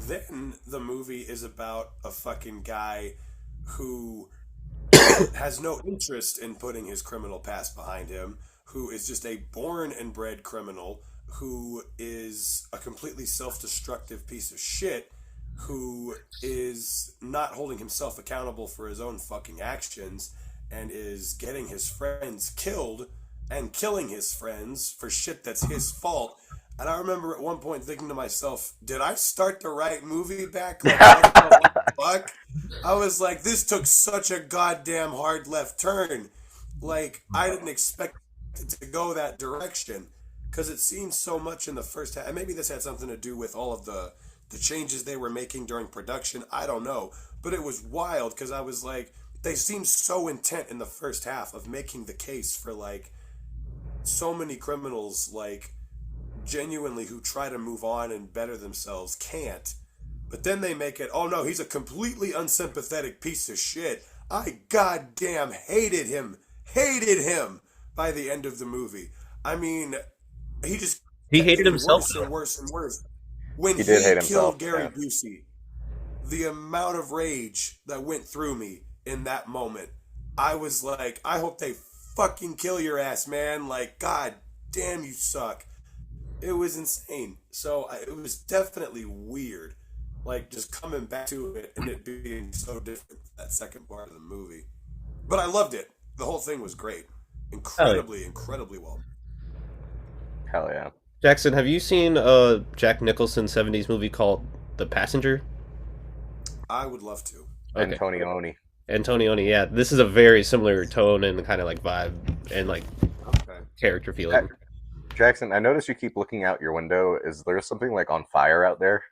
then the movie is about a fucking guy who has no interest in putting his criminal past behind him, who is just a born and bred criminal, who is a completely self-destructive piece of shit, who is not holding himself accountable for his own fucking actions, and is getting his friends killed and killing his friends for shit that's his fault. And I remember at one point thinking to myself, did I start the right movie back? Like, what the fuck? I was like, this took such a goddamn hard left turn. Like, I didn't expect it to go that direction, because it seemed so much in the first half. And maybe this had something to do with all of the changes they were making during production. I don't know. But it was wild, because I was like, they seemed so intent in the first half of making the case for, like, so many criminals, like, genuinely who try to move on and better themselves can't. But then they make it, oh no, he's a completely unsympathetic piece of shit. I goddamn hated him by the end of the movie. I mean, he just He kept hated getting himself. worse and worse and worse. When He did hate himself, killed Gary yeah. Busey, the amount of rage that went through me in that moment, I was like, I hope they fucking kill your ass, man. Like, god damn, you suck. It was insane. So it was definitely weird. Like, just coming back to it and it being so different from that second part of the movie. But I loved it. The whole thing was great. Incredibly well. Hell yeah. Jackson, have you seen Jack Nicholson 70s movie called The Passenger? I would love to. Okay. Antonioni. Antonioni, yeah. This is a very similar tone and kind of like vibe and like Okay. character feeling. Jackson, I notice you keep looking out your window. Is there something like on fire out there?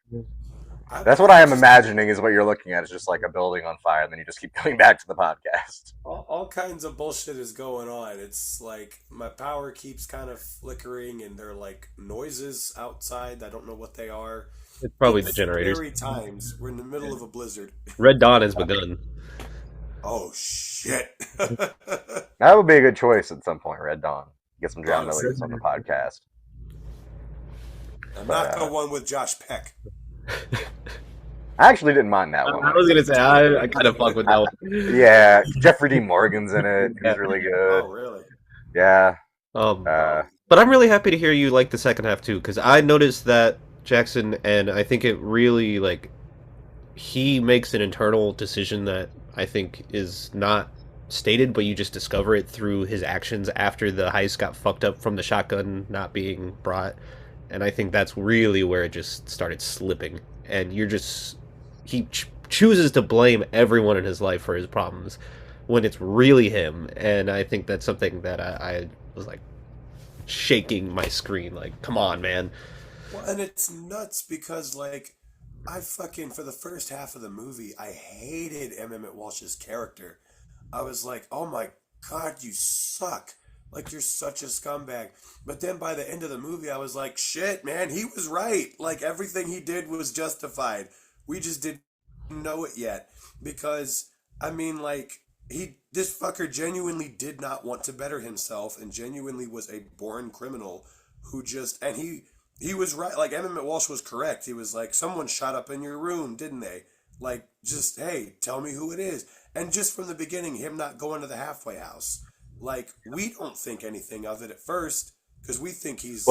That's what I am imagining is what you're looking at is just like a building on fire, and then you just keep coming back to the podcast. All kinds of bullshit is going on. It's like my power keeps kind of flickering, and there are like noises outside. I don't know what they are. It's probably the generators. Scary times. We're in the middle of a blizzard. Red Dawn has begun. Oh shit! That would be a good choice at some point, Red Dawn. Get some John Milius on the podcast. I'm not the one with Josh Peck. I actually didn't mind that one. I was gonna say I kind of fuck with that one. Yeah, Jeffrey D. Morgan's in it. He's really good. Oh really? Yeah. But I'm really happy to hear you like the second half too, because I noticed that Jackson, and I think it really like he makes an internal decision that I think is not stated, but you just discover it through his actions after the heist got fucked up from the shotgun not being brought. And I think that's really where it just started slipping. And he chooses to blame everyone in his life for his problems when it's really him. And I think that's something that I was like shaking my screen, like, come on, man. Well, and it's nuts because like I fucking for the first half of the movie I hated Emmett Walsh's character. I was like, oh my god, you suck. Like, you're such a scumbag. But then by the end of the movie, I was like, shit, man, he was right. Like, everything he did was justified. We just didn't know it yet. Because, I mean, like, this fucker genuinely did not want to better himself and genuinely was a born criminal who just, and he was right. Like, Emmett Walsh was correct. He was like, someone shot up in your room, didn't they? Like, just, hey, tell me who it is. And just from the beginning, him not going to the halfway house. Like, we don't think anything of it at first, because we think he's,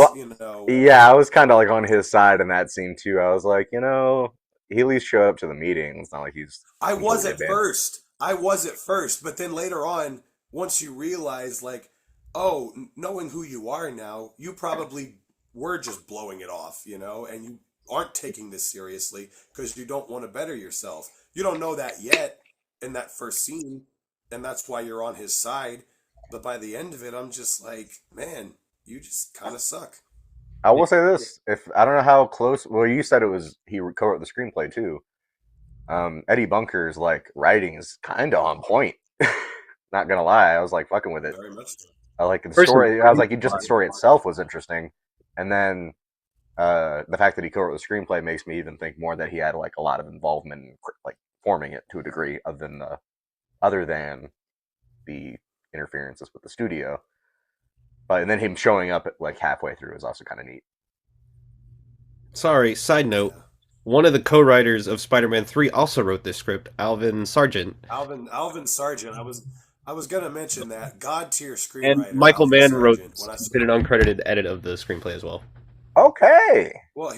Yeah, I was kind of like on his side in that scene, too. I was like, he at least showed up to the meeting. It's not like he's... I was at first, but then later on, once you realize, like, oh, knowing who you are now, you probably were just blowing it off, and you aren't taking this seriously, because you don't want to better yourself. You don't know that yet in that first scene, and that's why you're on his side. But by the end of it, I'm just like, man, you just kind of suck. I will say this: I don't know how close. Well, you said it was he co-wrote the screenplay too. Eddie Bunker's like writing is kind of on point. Not gonna lie, I was like fucking with it. Very much so. I like the story. I was like, just the story itself was interesting, and then the fact that he co-wrote the screenplay makes me even think more that he had like a lot of involvement in like forming it to a degree, other than the interferences with the studio. But and then him showing up at like halfway through is also kind of neat. Sorry, side note. One of the co-writers of Spider-Man 3 also wrote this script, Alvin Sargent. Alvin Sargent. I was gonna mention that God tier screenwriter. And Michael Alvin Mann Sargent, did an uncredited edit of the screenplay as well. Okay. Well,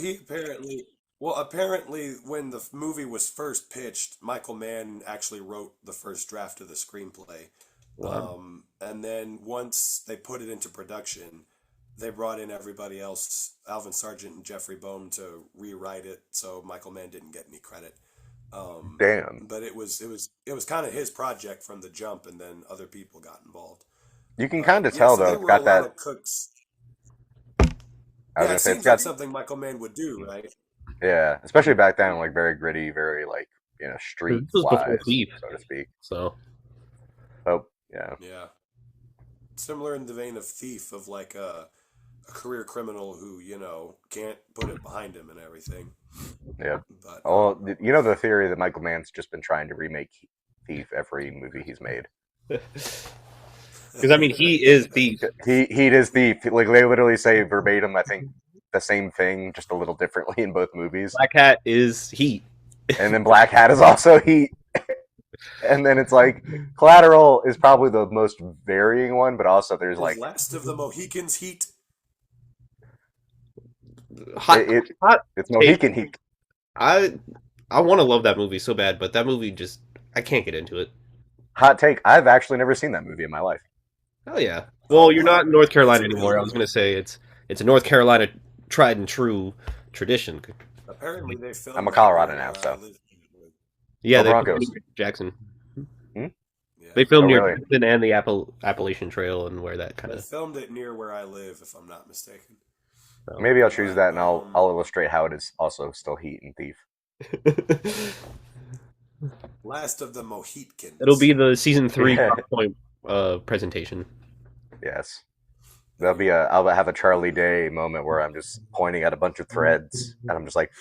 apparently when the movie was first pitched, Michael Mann actually wrote the first draft of the screenplay. Wow. And then once they put it into production, they brought in everybody else, Alvin Sargent and Jeffrey Boehm, to rewrite it. So Michael Mann didn't get any credit. Damn. But it was kind of his project from the jump, and then other people got involved. You can kind of tell though. It's got that. Cooks. It seems like something Michael Mann would do, right? Yeah, especially back then, like very gritty, very like street wise, so to speak. So. Oh yeah. Yeah. Similar in the vein of Thief, of like a career criminal who can't put it behind him and everything. Yeah. But, the theory that Michael Mann's just been trying to remake Thief every movie he's made. Because I mean, he is Thief. He is the like they literally say verbatim. I think the same thing, just a little differently in both movies. Black Hat is Heat. And then Black Hat is also Heat. And then it's like Collateral is probably the most varying one, but also there's like Last of the Mohicans Heat. It's Mohican Heat. I want to love that movie so bad, but that movie just I can't get into it. Hot take: I've actually never seen that movie in my life. Oh yeah. Well, you're not in North Carolina anymore. I was gonna say it's a North Carolina tried and true tradition. Apparently, they filmed. I'm a Colorado now, so yeah, they Broncos. filmed Jackson. Yeah. They filmed near really? Jackson and the Appalachian Trail and where that kind They of. filmed it near where I live, if I'm not mistaken. Maybe I'll choose that, and I'll illustrate how it is also still Heat and Thief. Last of the Mohicans. It'll be the season 3 PowerPoint presentation. Yes. I'll have a Charlie Day moment where I'm just pointing at a bunch of threads, and I'm just like,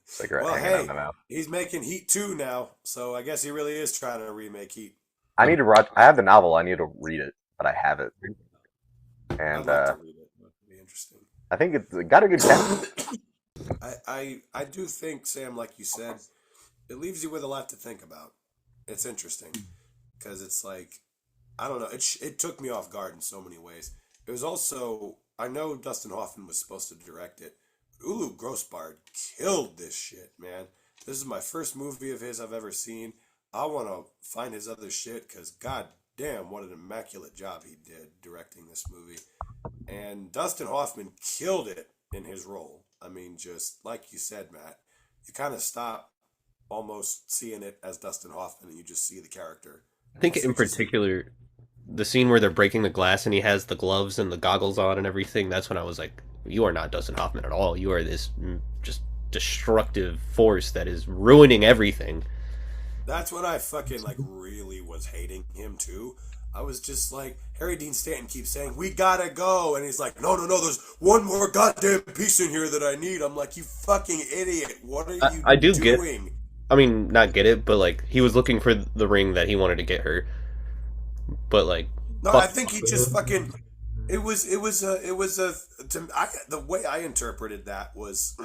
cigarette Well, hanging out of my mouth. he's making Heat 2 now, so I guess he really is trying to remake Heat. I need to watch. I have the novel. I need to read it, but I have it, I'd and like to read it. It'd be interesting. I think it's got a good cast. I do think, Sam, like you said, it leaves you with a lot to think about. It's interesting because it's like, I don't know. It took me off guard in so many ways. It was also, I know Dustin Hoffman was supposed to direct it. Ulu Grossbard killed this shit, man. This is my first movie of his I've ever seen. I want to find his other shit because god damn, what an immaculate job he did directing this movie. And Dustin Hoffman killed it in his role. I mean, just like you said, Matt, you kind of stop almost seeing it as Dustin Hoffman and you just see the character. I think in particular, the scene where they're breaking the glass and he has the gloves and the goggles on and everything, that's when I was like, you are not Dustin Hoffman at all. You are this just destructive force that is ruining everything. That's when I fucking like really was hating him too. I was just like, Harry Dean Stanton keeps saying, we gotta go. And he's like, no, there's one more goddamn piece in here that I need. I'm like, you fucking idiot. What are you I do doing? I mean, not get it, but like, he was looking for the ring that he wanted to get her. But like... No, I think he just fucking... the way I interpreted that was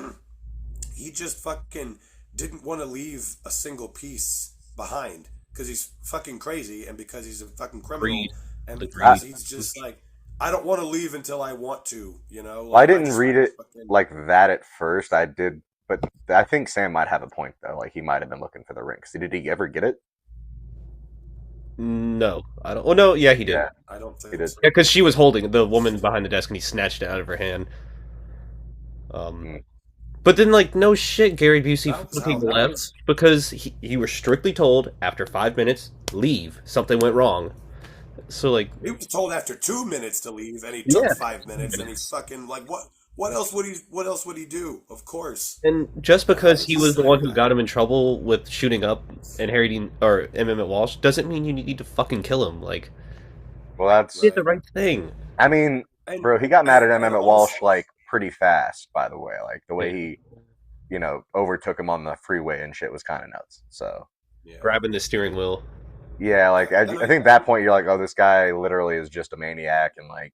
he just fucking didn't want to leave a single piece behind. Because he's fucking crazy and because he's a fucking criminal and because he's just like, I don't want to leave until I want to, you know? Well, I didn't read it like that at first. I did, but I think Sam might have a point though. Like he might have been looking for the ring. Did he ever get it? No, I don't. Oh no, yeah, he did. Yeah, I don't think he did. Yeah, because she was holding the woman behind the desk and he snatched it out of her hand. But then, like, no shit, Gary Busey fucking left because he was strictly told after 5 minutes, leave. Something went wrong. So, like... He was told after 2 minutes to leave, and he took 5 minutes, and he's fucking, like, what else would he do? Of course. And just because he was the one who got him in trouble with shooting up and Harry Dean, or Emmett Walsh, doesn't mean you need to fucking kill him. Like, well, that's... He did the right thing. I mean, bro, he got mad at Emmett Walsh, like, pretty fast, by the way. Like, the way he, overtook him on the freeway and shit was kind of nuts. So, grabbing the steering wheel. Yeah, like, I think at that point you're like, oh, this guy literally is just a maniac and, like,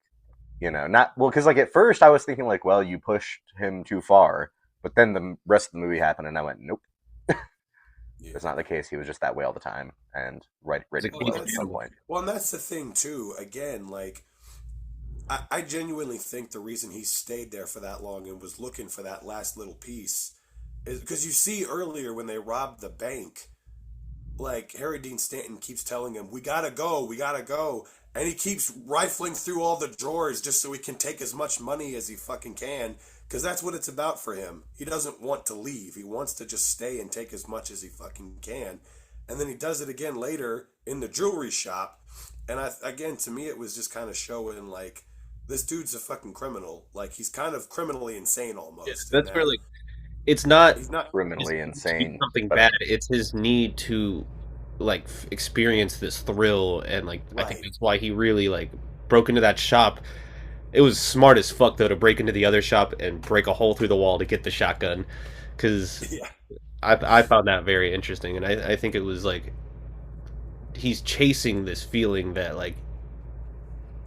because, like, at first I was thinking, like, well, you pushed him too far. But then the rest of the movie happened and I went, nope. That's not the case. He was just that way all the time and ready to kill at some point. Well, and that's the thing, too. Again, like, I genuinely think the reason he stayed there for that long and was looking for that last little piece is because you see earlier when they robbed the bank, like, Harry Dean Stanton keeps telling him, we gotta go. And he keeps rifling through all the drawers just so he can take as much money as he fucking can. Because that's what it's about for him. He doesn't want to leave. He wants to just stay and take as much as he fucking can. And then he does it again later in the jewelry shop. And again, to me, it was just kind of showing, like, this dude's a fucking criminal. Like, he's kind of criminally insane almost. Yes, that's where, like, he's not criminally insane. Something bad. It's his need to, like, experience this thrill. And, like, I think that's why he really, like, broke into that shop. It was smart as fuck, though, to break into the other shop and break a hole through the wall to get the shotgun. Because I found that very interesting. And I think it was, like, he's chasing this feeling that like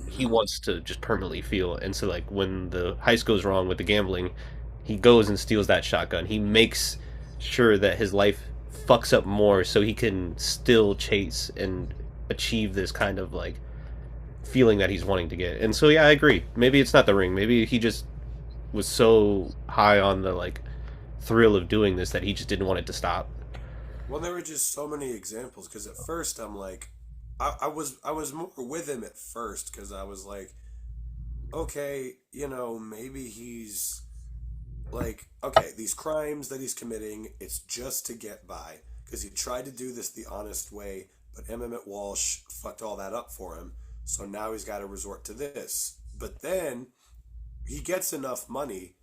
he wants to just permanently feel. And so like when the heist goes wrong with the gambling, he goes and steals that shotgun. He makes sure that his life fucks up more so he can still chase and achieve this kind of like feeling that he's wanting to get. And so yeah, I agree. Maybe it's not the ring. Maybe he just was so high on the like thrill of doing this that he just didn't want it to stop. Well, there were just so many examples because at first I'm like, I was more with him at first because I was like, okay, maybe he's like, okay, these crimes that he's committing, it's just to get by because he tried to do this the honest way, but Emmett Walsh fucked all that up for him. So now he's got to resort to this. But then he gets enough money,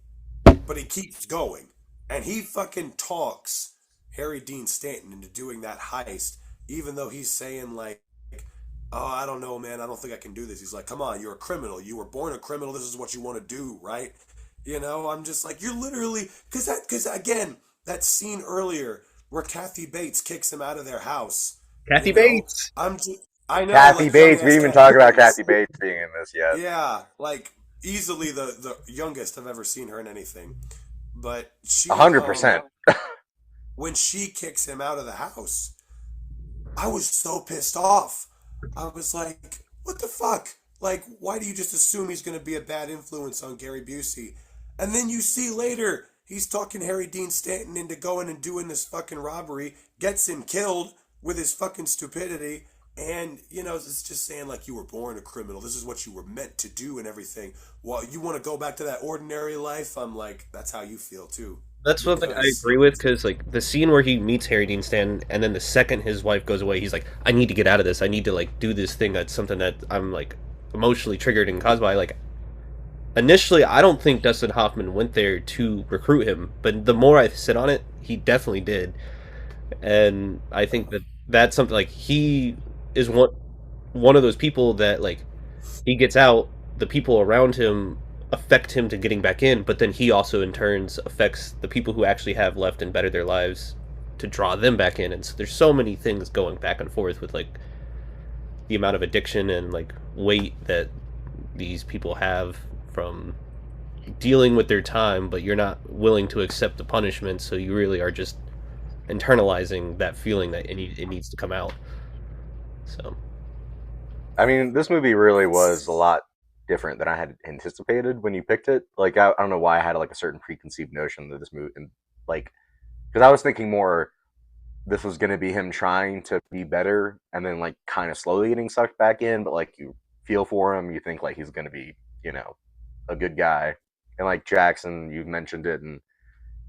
but he keeps going. And he fucking talks Harry Dean Stanton into doing that heist, even though he's saying like, oh, I don't know, man, I don't think I can do this. He's like, come on, you're a criminal. You were born a criminal. This is what you want to do, right? I'm just like, you're literally, because again, that scene earlier where Kathy Bates kicks him out of their house. Kathy Bates. I know. Kathy like, Bates. We even talk about Kathy Bates being in this yet. Yeah, like easily the youngest I've ever seen her in anything. But she 100%. When she kicks him out of the house, I was so pissed off. I was like, what the fuck? Like, why do you just assume he's going to be a bad influence on Gary Busey? And then you see later, he's talking Harry Dean Stanton into going and doing this fucking robbery, gets him killed with his fucking stupidity. And, it's just saying, like, you were born a criminal. This is what you were meant to do and everything. Well, you want to go back to that ordinary life? I'm like, that's how you feel, too. That's what I agree with, because like the scene where he meets Harry Dean Stanton, and then the second his wife goes away, he's like, I need to get out of this. I need to like do this thing that's something that I'm like emotionally triggered and caused by. Like initially, I don't think Dustin Hoffman went there to recruit him, but the more I sit on it, he definitely did. And I think that that's something like he is one of those people that like he gets out, the people around him affect him to getting back in, but then he also in turns affects the people who actually have left and better their lives to draw them back in. And so there's so many things going back and forth with like the amount of addiction and like weight that these people have from dealing with their time, but you're not willing to accept the punishment, so you really are just internalizing that feeling that it needs to come out. So I mean, this movie really was a lot different than I had anticipated when you picked it. Like, I don't know why I had like a certain preconceived notion that this movie, and like, because I was thinking more this was going to be him trying to be better and then like kind of slowly getting sucked back in, but like you feel for him, you think like he's going to be, a good guy. And like Jackson, you mentioned it, and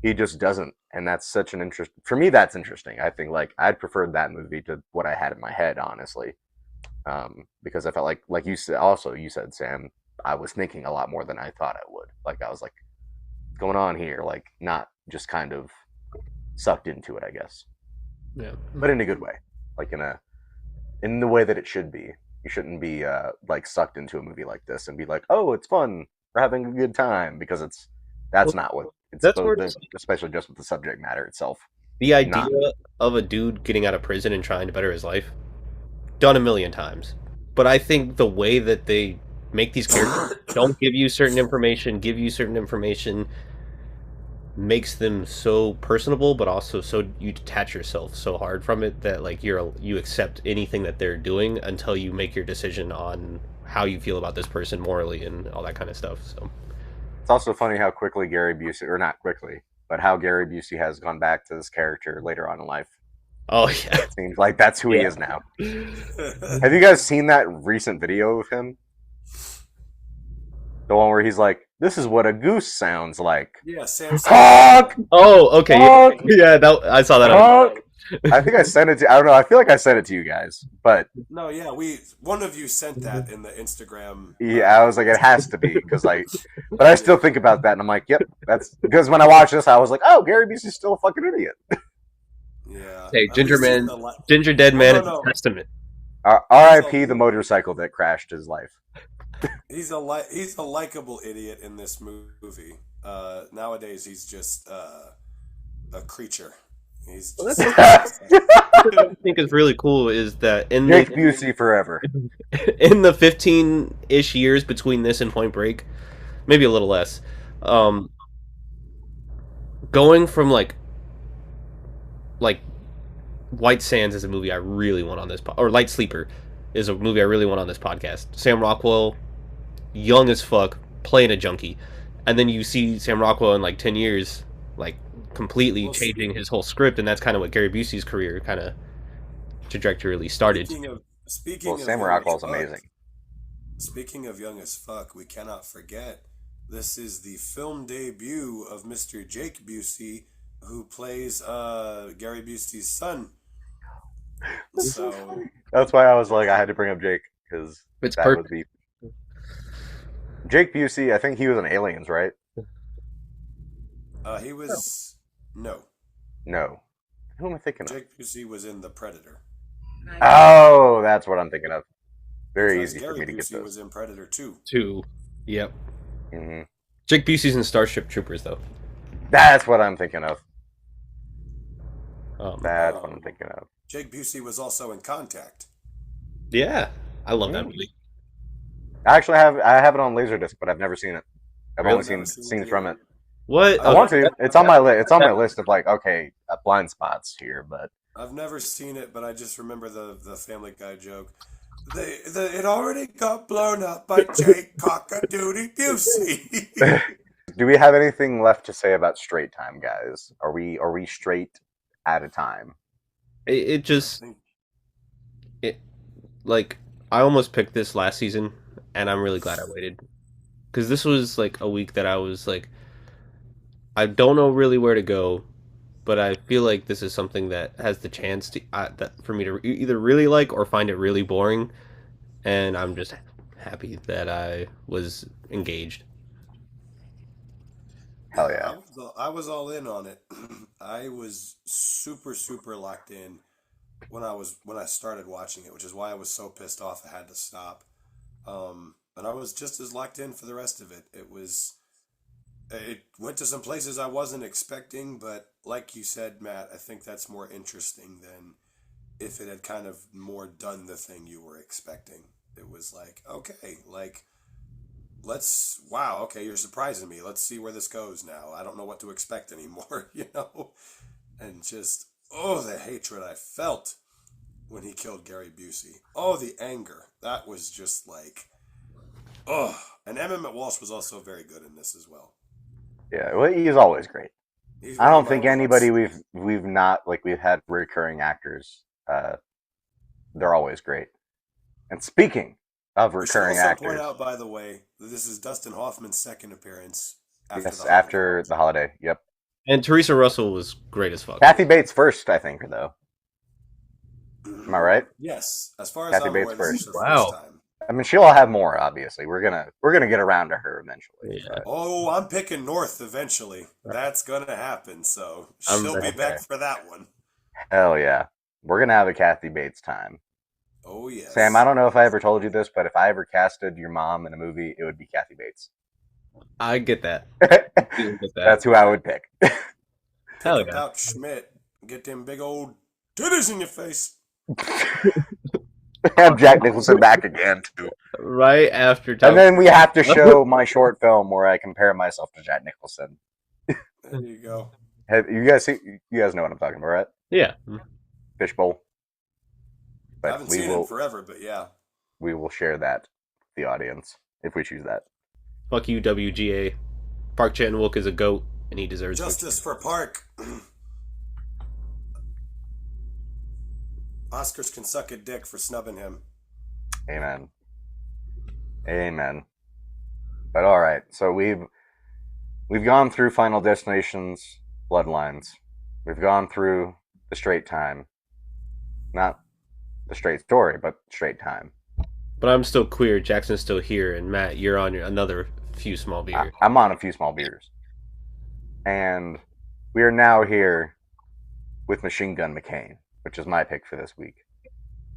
he just doesn't. And that's such an interest for me. That's interesting. I think like I'd preferred that movie to what I had in my head, honestly. Because I felt like you said, also you said, Sam, I was thinking a lot more than I thought I would. Like I was like, what's going on here? Like not just kind of sucked into it, I guess. yeah, But in a good way, like in the way that it should be. You shouldn't be like sucked into a movie like this and be like, oh, it's fun, we're having a good time, because that's not what it's that's supposed where to, especially just with the subject matter itself. the idea Not- of a dude getting out of prison and trying to better his life, done a million times. But I think the way that they make these characters don't give you certain information, makes them so personable, but also so you detach yourself so hard from it that like you accept anything that they're doing until you make your decision on how you feel about this person morally and all that kind of stuff. So It's also funny how quickly Gary Busey, or not quickly, but how Gary Busey has gone back to this character later on in life. oh yeah, It seems like that's who he is now. Have you guys seen that recent video of him? The one where he's like, this is what a goose sounds like. Yeah, Sam. Honk! oh okay, Honk! yeah, I saw that. Honk! I think I sent it to, I don't know, I feel like I sent it to you guys, but No, yeah, one of you sent that in the Instagram. yeah, I was like, it has to be, because like, but I still think about that, and I'm like, yep, that's, because when I watched this, I was like, oh, Gary Busey's still a fucking idiot. Yeah. Hey, I've Ginger seen Man, Ginger Dead Man is a testament. R.I.P. the motorcycle that crashed his life. He's a likable idiot in this movie. Nowadays, he's just a creature. He's Well, just. what I think is really cool is that Jake Busey forever. in the 15-ish years between this and Point Break, maybe a little less, going from like White Sands is a movie I really want on this or Light Sleeper is a movie I really want on this podcast. Sam Rockwell, young as fuck, playing a junkie, and then you see Sam Rockwell in like 10 years, like completely changing his whole script, and that's kind of what Gary Busey's career kind of trajectory started. Speaking of Sam young Rockwell's as fuck, amazing. Speaking of young as fuck, we cannot forget this is the film debut of Mr. Jake Busey, who plays Gary Busey's son. So That's why I was like, I had to bring up Jake because It's that perfect. would be Jake Busey. I think he was in Aliens, right? he was no. Who am I thinking of? Jake Busey was in The Predator. Oh, that's what I'm thinking of. Very Because easy Gary for me to get Busey those. was in Predator 2. 2. Yep. Hmm. Jake Busey's in Starship Troopers though. That's what I'm thinking of. Um, That's what I'm thinking of. Jake Busey was also in Contact. yeah, I love that movie. I have it on Laserdisc, but I've never seen it. I've Really? only seen scenes from it. What? I want to. It's on my list. It's on my list of like, okay, blind spots here, but I've never seen it, but I just remember the Family Guy joke. It already got blown up by Jake Cock-a-Doodie Busey. do we have anything left to say about straight time, guys? Are we straight at a time? It just like I almost picked this last season, and I'm really glad I waited because this was like a week that I was like, I don't know really where to go, but I feel like this is something that has the chance to that for me to either really like or find it really boring, and I'm just happy that I was engaged. Hell yeah! I was all in on it. I was super locked in when I started watching it, which is why I was so pissed off I had to stop. And I was just as locked in for the rest of it. It went to some places I wasn't expecting, but like you said, Matt, I think that's more interesting than if it had kind of more done the thing you were expecting. It was like, okay, like okay, you're surprising me. Let's see where this goes now. I don't know what to expect anymore, And just, the hatred I felt when he killed Gary Busey. Oh, the anger. That was just like, and Emmett Walsh was also very good in this as well. Yeah, well, he's always great. He's I don't one of think my anybody ones. we've had recurring actors. They're always great. And speaking of We should recurring also actors, point out, by the way, that this is Dustin Hoffman's second appearance after the holiday. Yep. And Teresa Russell was great as fuck. Kathy Bates first, I think, though. Am I right? Yes, as far as Kathy I'm Bates aware, this is her Wow. first time. I mean, she'll have more. Obviously, we're gonna get around to her eventually. Yeah. but- Oh, I'm picking North eventually. That's gonna happen. So I'm she'll be ready. back for that one. Hell yeah, we're gonna have a Kathy Bates time. Oh yes, Sam, I don't know if I ever told you this, but if I ever casted your mom in a movie, it would be Kathy Bates. I get that. I do get that. That's who I would pick. Hell Pick yeah. out Schmidt. Get them big old titties in your face. Have Jack Nicholson back again too. Right after time. And then we have to show my short film where I compare myself to Jack Nicholson. There you go. Have you guys know what I'm talking about, right? Yeah. Fishbowl. I But haven't seen it in forever, but yeah. we will share that with the audience if we choose that. Fuck you, WGA. Park Chan-wook is a goat, and he deserves Justice for Park. Oscars can suck a dick for snubbing him. Amen. Amen. But all right, so we've gone through Final Destination's Bloodlines. We've gone through the Straight Time. Not the straight story, but straight time. But I'm still queer. Jackson's still here, and Matt, you're on another few small beers. I'm on a few small beers. And we are now here with Machine Gun McCain, which is my pick for this week.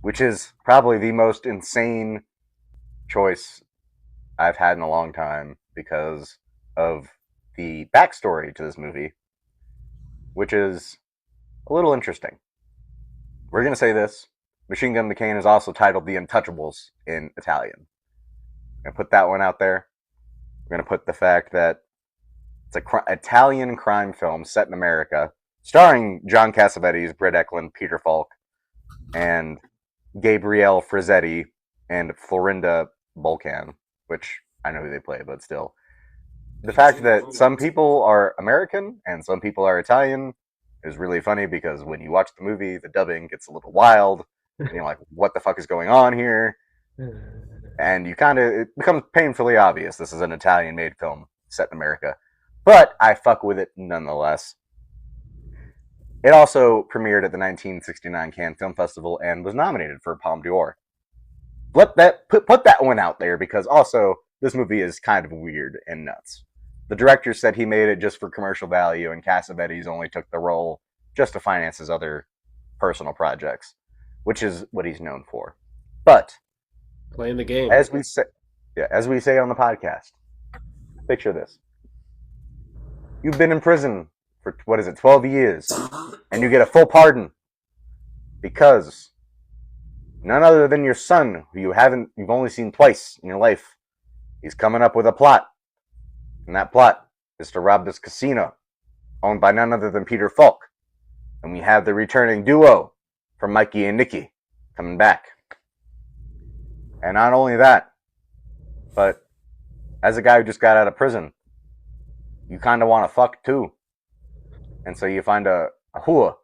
Which is probably the most insane choice I've had in a long time because of the backstory to this movie, which is a little interesting. We're going to say this. Machine Gun McCain is also titled The Untouchables in Italian. I'm going to put that one out there. We're going to put the fact that it's an Italian crime film set in America, starring John Cassavetes, Britt Eklund, Peter Falk, and Gabrielle Frizzetti and Florinda Bolkan, which I know who they play, but still. The fact that some people are American and some people are Italian is really funny because when you watch the movie, the dubbing gets a little wild. And you're like, what the fuck is going on here? And it becomes painfully obvious this is an Italian-made film set in America. But I fuck with it nonetheless. It also premiered at the 1969 Cannes Film Festival and was nominated for a Palme d'Or. Put that one out there because also this movie is kind of weird and nuts. The director said he made it just for commercial value, and Cassavetes only took the role just to finance his other personal projects, which is what he's known for. But Playing the game. as we say on the podcast, picture this: you've been in prison for 12 years, and you get a full pardon because none other than your son, who you've only seen twice in your life, he's coming up with a plot. And that plot is to rob this casino owned by none other than Peter Falk. And we have the returning duo from Mikey and Nikki coming back. And not only that, but as a guy who just got out of prison, you kind of want to fuck too. And so you find a hua,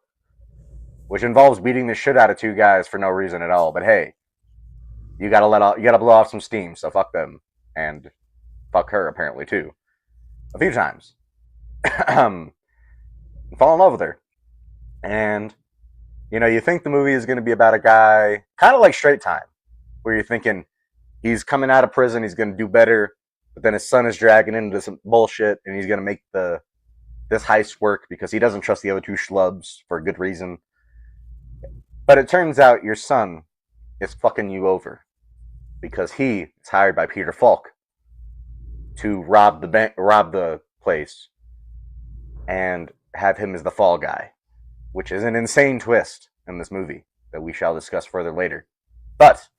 which involves beating the shit out of two guys for no reason at all. But hey, you gotta blow off some steam, so fuck them. And fuck her apparently too. A few times. Fall in love with her. And, you think the movie is going to be about a guy, kind of like Straight Time, where you're thinking he's coming out of prison, he's going to do better, but then his son is dragging into some bullshit, and he's going to make this heist work because he doesn't trust the other two schlubs for a good reason. But it turns out your son is fucking you over because he is hired by Peter Falk to rob the place and have him as the fall guy, which is an insane twist in this movie that we shall discuss further later. But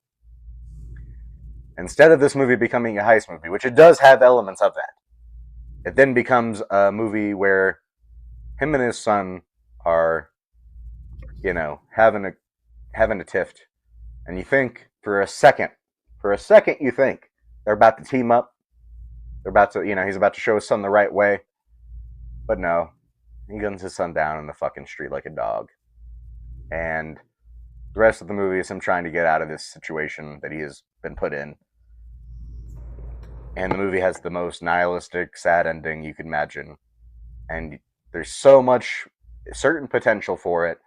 instead of this movie becoming a heist movie, which it does have elements of that, it then becomes a movie where him and his son are, having a tiff, and you think for a second you think they're about to team up. They're about to, he's about to show his son the right way. But no, he guns his son down in the fucking street like a dog. And the rest of the movie is him trying to get out of this situation that he has been put in. And the movie has the most nihilistic, sad ending you could imagine. And there's so much certain potential for it,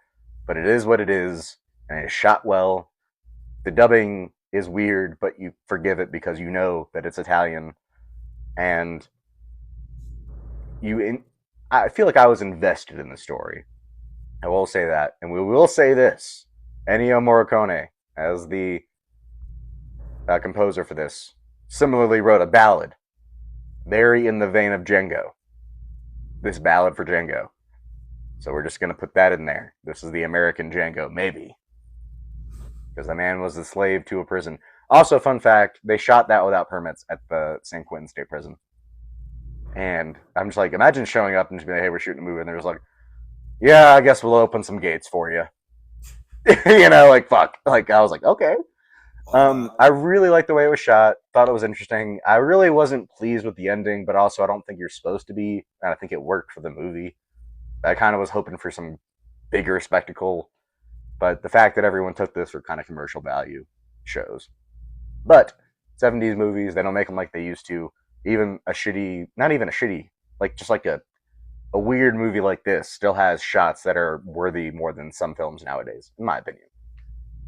but it is what it is, and it is shot well. The dubbing is weird, but you forgive it because you know that it's Italian. And I feel like I was invested in the story. I will say that. And we will say this. Ennio Morricone, as the composer for this, similarly wrote a ballad, very in the vein of Django. This ballad for Django. So we're just going to put that in there. This is the American Django, maybe. Because the man was a slave to a prison. Also, fun fact, they shot that without permits at the San Quentin State Prison. And I'm just like, imagine showing up and just being like, hey, we're shooting a movie. And they're just like, yeah, I guess we'll open some gates for you. Fuck. I was like, okay. I really liked the way it was shot. Thought it was interesting. I really wasn't pleased with the ending, but also I don't think you're supposed to be. And I think it worked for the movie. I kind of was hoping for some bigger spectacle. But the fact that everyone took this for kind of commercial value shows. But 70s movies, they don't make them like they used to. Even not even a shitty, just like a weird movie like this still has shots that are worthy more than some films nowadays, in my opinion.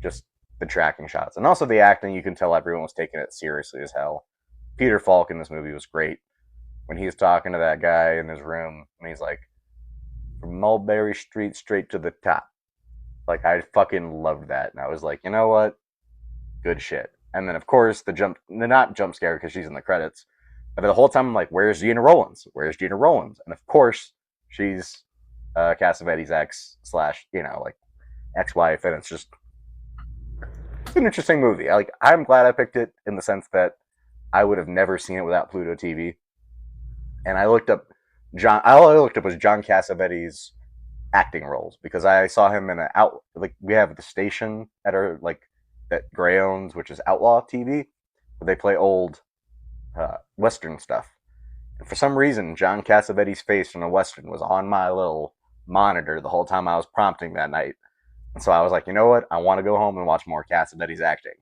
Just the tracking shots. And also the acting, you can tell everyone was taking it seriously as hell. Peter Falk in this movie was great. When he's talking to that guy in his room, and he's like, from Mulberry Street straight to the top. I fucking loved that. And I was like, you know what? Good shit. And then, of course, not jump scare because she's in the credits. But the whole time I'm like, where's Gina Rollins? Where's Gina Rollins? And of course, she's Cassavetes' ex slash like ex-wife, and it's an interesting movie. I'm glad I picked it in the sense that I would have never seen it without Pluto TV. And I looked up all I looked up was John Cassavetes' acting roles because I saw him in we have the station at our that Gray owns, which is Outlaw TV, where they play old Western stuff. And for some reason, John Cassavetes' face in a Western was on my little monitor the whole time I was prompting that night. And so I was like, you know what? I want to go home and watch more Cassavetes acting.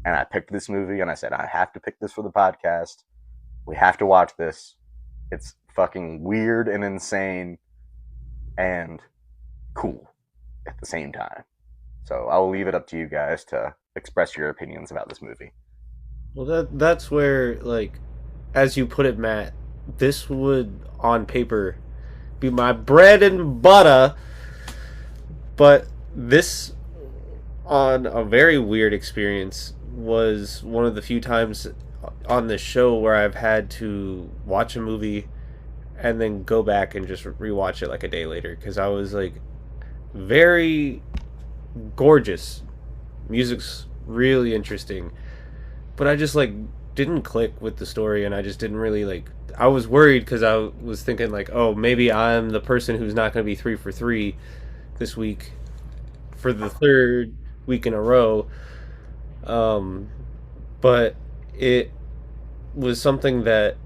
And I picked this movie and I said, I have to pick this for the podcast. We have to watch this. It's fucking weird and insane and cool at the same time. So I'll leave it up to you guys to express your opinions about this movie. Well, that's where, as you put it, Matt, this would, on paper, be my bread and butter, but this, on a very weird experience, was one of the few times on this show where I've had to watch a movie and then go back and just rewatch it a day later, because I was very gorgeous, music's really interesting, but I just didn't click with the story, and I just didn't really I was worried because I was thinking oh, maybe I'm the person who's not going to be 3 for 3 this week for the third week in a row. But it was something that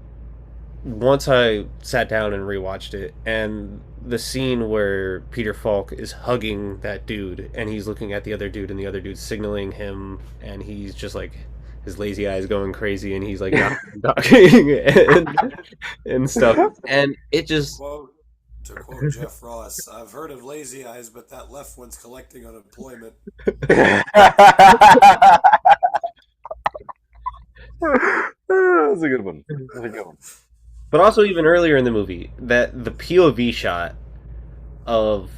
once I sat down and rewatched it, and the scene where Peter Falk is hugging that dude and he's looking at the other dude and the other dude's signaling him, and he's just his lazy eyes going crazy, and he's knocking and stuff, and it just to quote Jeff Ross, I've heard of lazy eyes, but that left one's collecting unemployment. That's a good one. But also, even earlier in the movie, that the POV shot of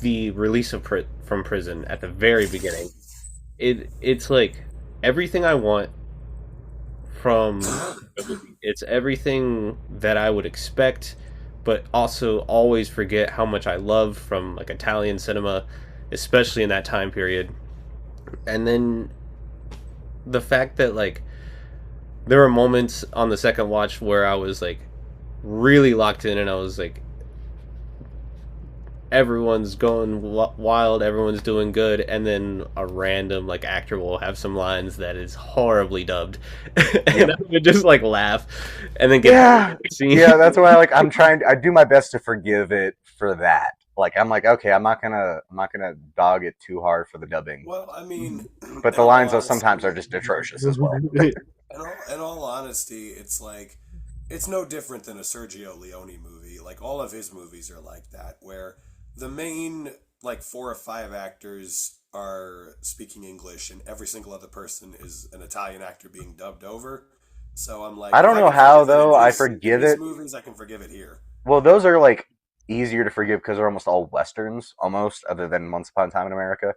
the release from prison at the very beginning, it's everything I want from a movie. It's everything that I would expect, but also always forget how much I love from Italian cinema, especially in that time period. And then the fact that there were moments on the second watch where I was really locked in, and I was everyone's going wild, everyone's doing good, and then a random actor will have some lines that is horribly dubbed, and I would just laugh, and then get yeah. That's why I do my best to forgive it for that. I'm okay, I'm not gonna dog it too hard for the dubbing. Well, I mean, but the lines though sometimes are just atrocious as well. In all honesty, it's it's no different than a Sergio Leone movie. All of his movies are like that, where the main 4 or 5 actors are speaking English, and every single other person is an Italian actor being dubbed over. So I'm I don't know how though. I forgive it. Movies, I can forgive it here. Well, those are easier to forgive because they're almost all westerns, other than Once Upon a Time in America,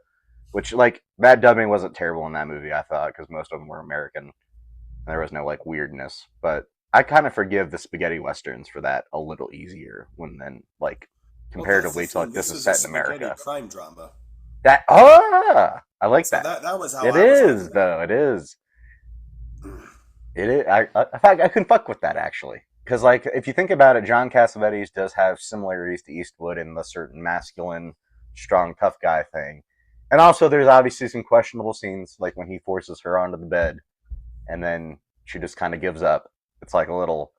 which that dubbing wasn't terrible in that movie. I thought because most of them were American, and there was no weirdness. But I kind of forgive the spaghetti westerns for that a little easier when then comparatively to this is set in America. Crime drama. I like so that. That was how it is though. It is. It is. I can fuck with that actually. Because, if you think about it, John Cassavetes does have similarities to Eastwood in the certain masculine, strong, tough guy thing. And also, there's obviously some questionable scenes, when he forces her onto the bed, and then she just kind of gives up. It's a little,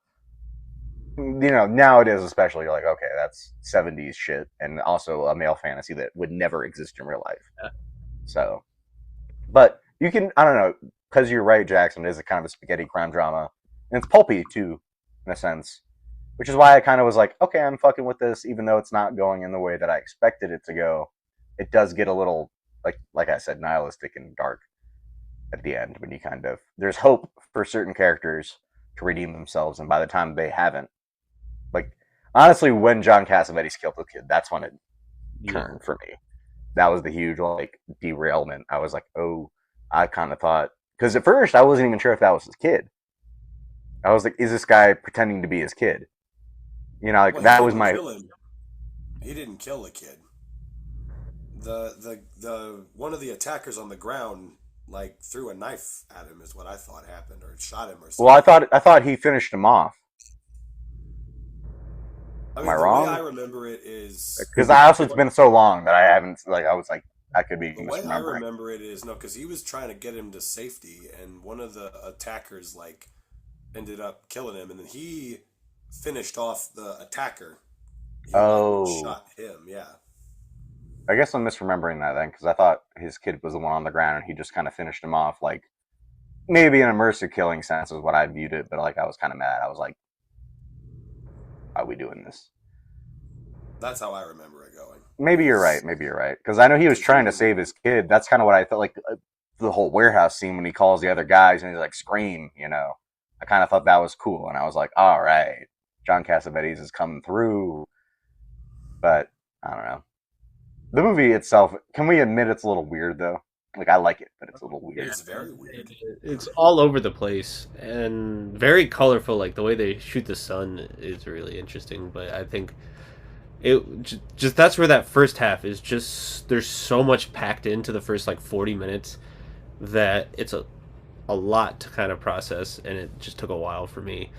nowadays especially, okay, that's 70s shit, and also a male fantasy that would never exist in real life. Yeah. So, but you can, I don't know, because you're right, Jackson, it is a kind of a spaghetti crime drama. And it's pulpy, too. In a sense, which is why I kind of was okay, I'm fucking with this, even though it's not going in the way that I expected it to go. It does get a little, like I said, nihilistic and dark at the end when you there's hope for certain characters to redeem themselves, and by the time they haven't, honestly, when John Cassavetes killed the kid, that's when it turned for me. That was the huge derailment. I was oh, I kind of thought, because at first I wasn't even sure if that was his kid. I was is this guy pretending to be his kid? That was my... He didn't kill the kid. The one of the attackers on the ground like threw a knife at him is what I thought happened, or shot him or something. Well, I thought he finished him off. I Am mean, I the wrong? way I remember it is Because I also, it's been so long that I haven't, like, I was like, I could be the way I misremembering. remember it is no, because he was trying to get him to safety, and one of the attackers like ended up killing him, and then he finished off the attacker. He Oh. shot him. Yeah. I guess I'm misremembering that then, because I thought his kid was the one on the ground and he just kind of finished him off, like, maybe an immersive killing sense is what I viewed it, but like I was kind of mad. I was like, "Why are we doing this?" That's how I remember it going. Maybe you're right. Maybe you're right, because I know he was trying to save his kid. That's kind of what I felt like the whole warehouse scene when he calls the other guys and he's like, "Scream," you know. I kind of thought that was cool, and I was like, "All right, John Cassavetes is coming through," but I don't know. The movie itself, can we admit it's a little weird though? Like I like it, but it's a little weird. It's very weird. It's all over the place and very colorful. Like the way they shoot the sun is really interesting. But I think just that's where that first half is just there's so much packed into the first like 40 minutes that it's a lot to kind of process, and it just took a while for me.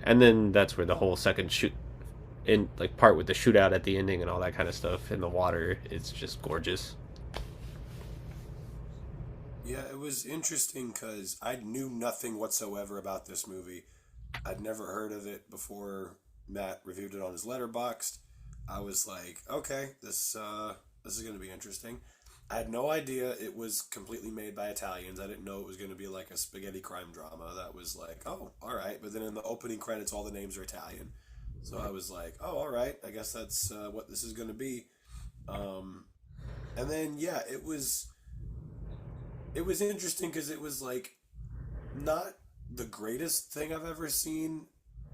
And then that's where the whole second shoot in like part with the shootout at the ending and all that kind of stuff in the water, it's just gorgeous. Yeah, it was interesting because I knew nothing whatsoever about this movie. I'd never heard of it before Matt reviewed it on his Letterboxd. I was like, okay, this is going to be interesting. I had no idea it was completely made by Italians. I didn't know it was going to be like a spaghetti crime drama. That was like, oh, all right. But then in the opening credits, all the names are Italian. So I was like, oh, all right. I guess that's what this is going to be. And then, yeah, it was interesting because it was like not the greatest thing I've ever seen,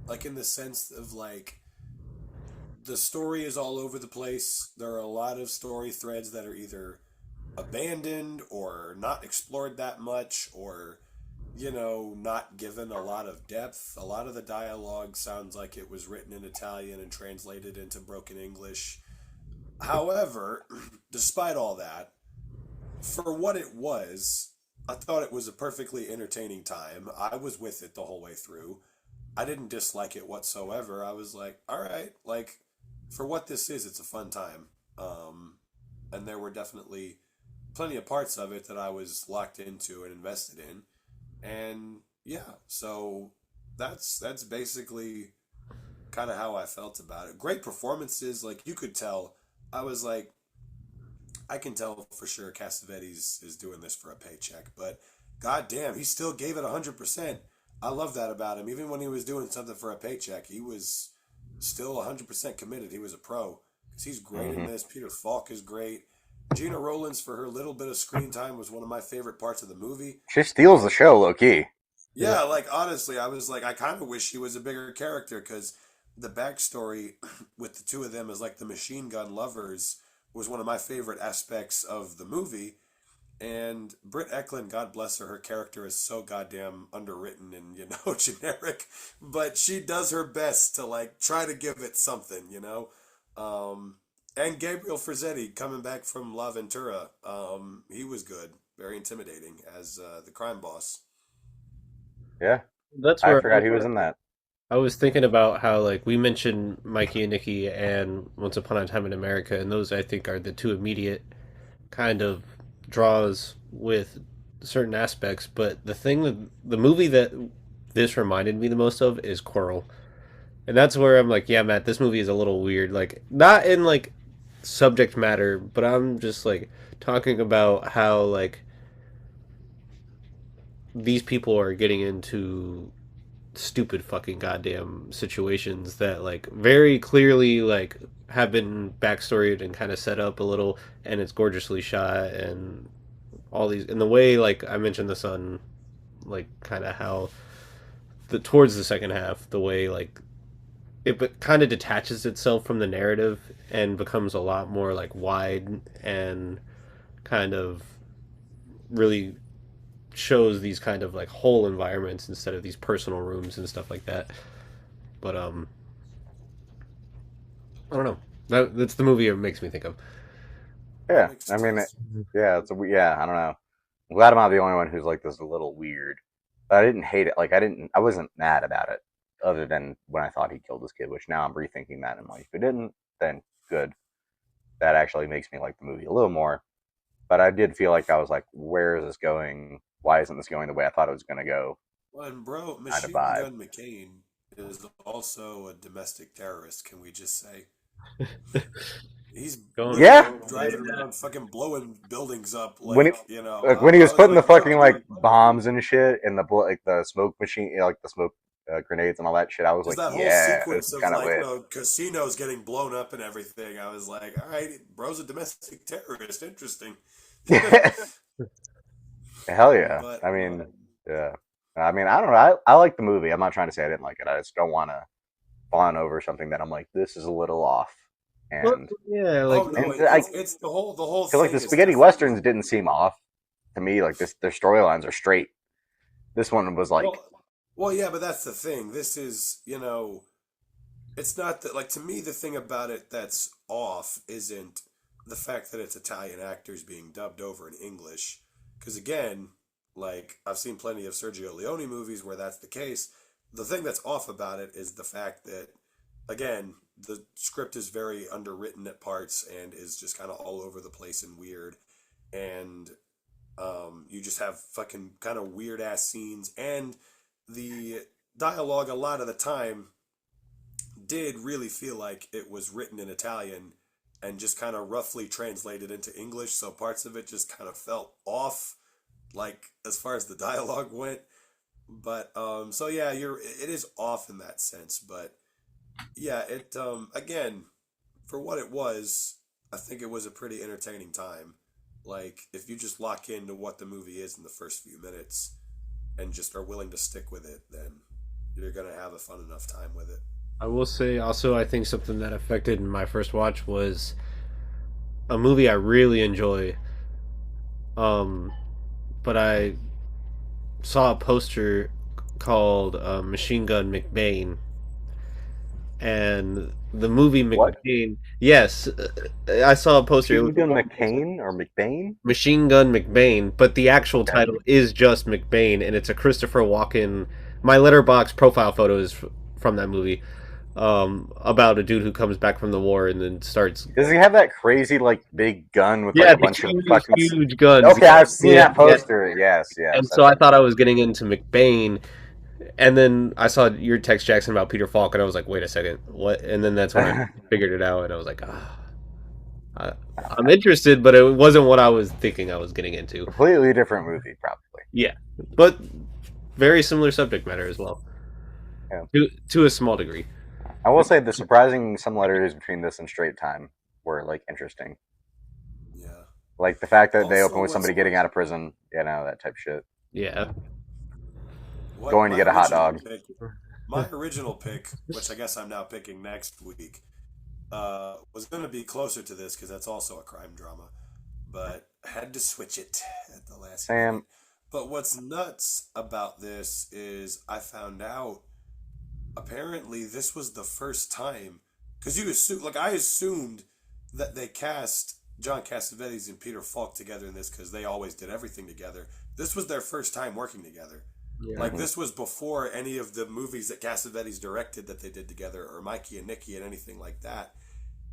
like in the sense of like the story is all over the place. There are a lot of story threads that are either abandoned or not explored that much, or not given a lot of depth. A lot of the dialogue sounds like it was written in Italian and translated into broken English. However, despite all that, for what it was, I thought it was a perfectly entertaining time. I was with it the whole way through. I didn't dislike it whatsoever. I was like, all right, like, for what this is, it's a fun time. And there were definitely plenty of parts of it that I was locked into and invested in. And yeah, so that's basically kind of how I felt about it. Great performances, like you could tell. I was like, I can tell for sure Cassavetes is doing this for a paycheck, but goddamn, he still gave it 100%. I love that about him. Even when he was doing something for a paycheck, he was still 100% committed. He was a pro because he's great in this. Peter Falk is great. Gina Rowlands, for her little bit of screen time, was one of my favorite parts of the movie. She steals the show, low key. Yeah, like honestly, I was like, I kind of wish she was a bigger character because the backstory with the two of them as like the machine gun lovers was one of my favorite aspects of the movie. And Britt Eklund, God bless her, her character is so goddamn underwritten and, generic. But she does her best to, like, try to give it something, And Gabriel Frazzetti, coming back from La Ventura, he was good. Very intimidating as the crime boss. Yeah. That's I where forgot he was in that. I was thinking about how, like, we mentioned Mikey and Nikki and Once Upon a Time in America, and those, I think, are the two immediate kind of draws with certain aspects. But the movie that this reminded me the most of is Coral. And that's where I'm like, yeah, Matt, this movie is a little weird. Like, not in, like, subject matter, but I'm just, like, talking about how, like, these people are getting into stupid fucking goddamn situations that like very clearly like have been backstoried and kind of set up a little, and it's gorgeously shot and all these, and the way like I mentioned the sun, like kind of how the towards the second half, the way like it kind of detaches itself from the narrative and becomes a lot more like wide and kind of really shows these kind of like whole environments instead of these personal rooms and stuff like that. But I don't know. That's the movie it makes me think of. Yeah, I mean, yeah, I don't know. I'm glad I'm not the only one who's like this a little weird. But I didn't hate it. Like I wasn't mad about it, other than when I thought he killed this kid. Which now I'm rethinking that. And I'm like, if he didn't, then good. That actually makes me like the movie a little more. But I did feel like I was like, where is this going? Why isn't this going the way I thought it was going to go? Well, and bro, Kind of Machine vibe. Gun McCain is also a domestic terrorist. Can we just say? He's driving around, fucking blowing buildings up. Like when he was putting the fucking like bombs and shit, and the smoke machine, like the smoke grenades and all that shit, I was like, that whole yeah, sequence of kind of like casinos getting blown up and everything. I was like, all right, bro's a domestic terrorist. Interesting. Hell yeah. But, I mean, yeah. I mean, I don't know. I like the movie. I'm not trying to say I didn't like it. I just don't want to fawn over something that I'm like, this is a little off. And yeah, like it's the whole. I feel like the spaghetti westerns didn't seem off to me. Like their storylines are straight. This one was like, well, yeah, but that's the thing. This is, it's not that, like, to me, the thing about it that's off isn't the fact that it's Italian actors being dubbed over in English. Because again, like, I've seen plenty of Sergio Leone movies where that's the case. The thing that's off about it is the fact that, again, the script is very underwritten at parts and is just kind of all over the place and weird. And you just have fucking kind of weird ass scenes. And the dialogue a lot of the time did really feel like it was written in Italian and just kind of roughly translated into English. So parts of it just kind of felt off, like as far as the dialogue went. But so yeah, it is off in that sense. But yeah, it again, for what it was, I think it was a pretty entertaining time. Like if you just lock into what the movie is in the first few minutes and just are willing to stick with it, then you're gonna have a fun enough time with it. I will say also, I think something that affected my first watch was a movie I really enjoy. But I saw a poster called Machine Gun McCain, and the movie McCain. What? Yes, I saw a poster. Machine Gun McCain or McBain? Machine Gun McCain, but the actual title is just McCain, and it's a Christopher Walken. My Letterboxd profile photo is from that movie, about a dude who comes back from the war and then starts. Does he have that crazy like big gun with like a bunch of fucking huge guns? Okay, I've seen that poster. Yes. And so I thought I was getting into McCain, and then I saw your text, Jackson, about Peter Falk, and I was like, wait a second, what? And then that's when I figured it out, and I was like, I'm interested, but it wasn't what I was thinking I was getting into. Completely different movie, probably. Yeah, but very similar subject matter as well. Yeah. To a small degree. I will say the surprising similarities between this and Straight Time were like interesting. Yeah. Like the fact that they open with somebody getting out of prison, that type of shit. Yeah. Going to get a hot dog. My original pick, which I guess I'm now picking next week, was going to be closer to this because that's also a crime drama, but I had to switch it at the last minute. But what's nuts about this is I found out apparently this was the first time, because I assumed that they cast John Cassavetes and Peter Falk together in this because they always did everything together. This was their first time working together. Yeah. Like this was before any of the movies that Cassavetes directed that they did together, or Mikey and Nicky and anything like that.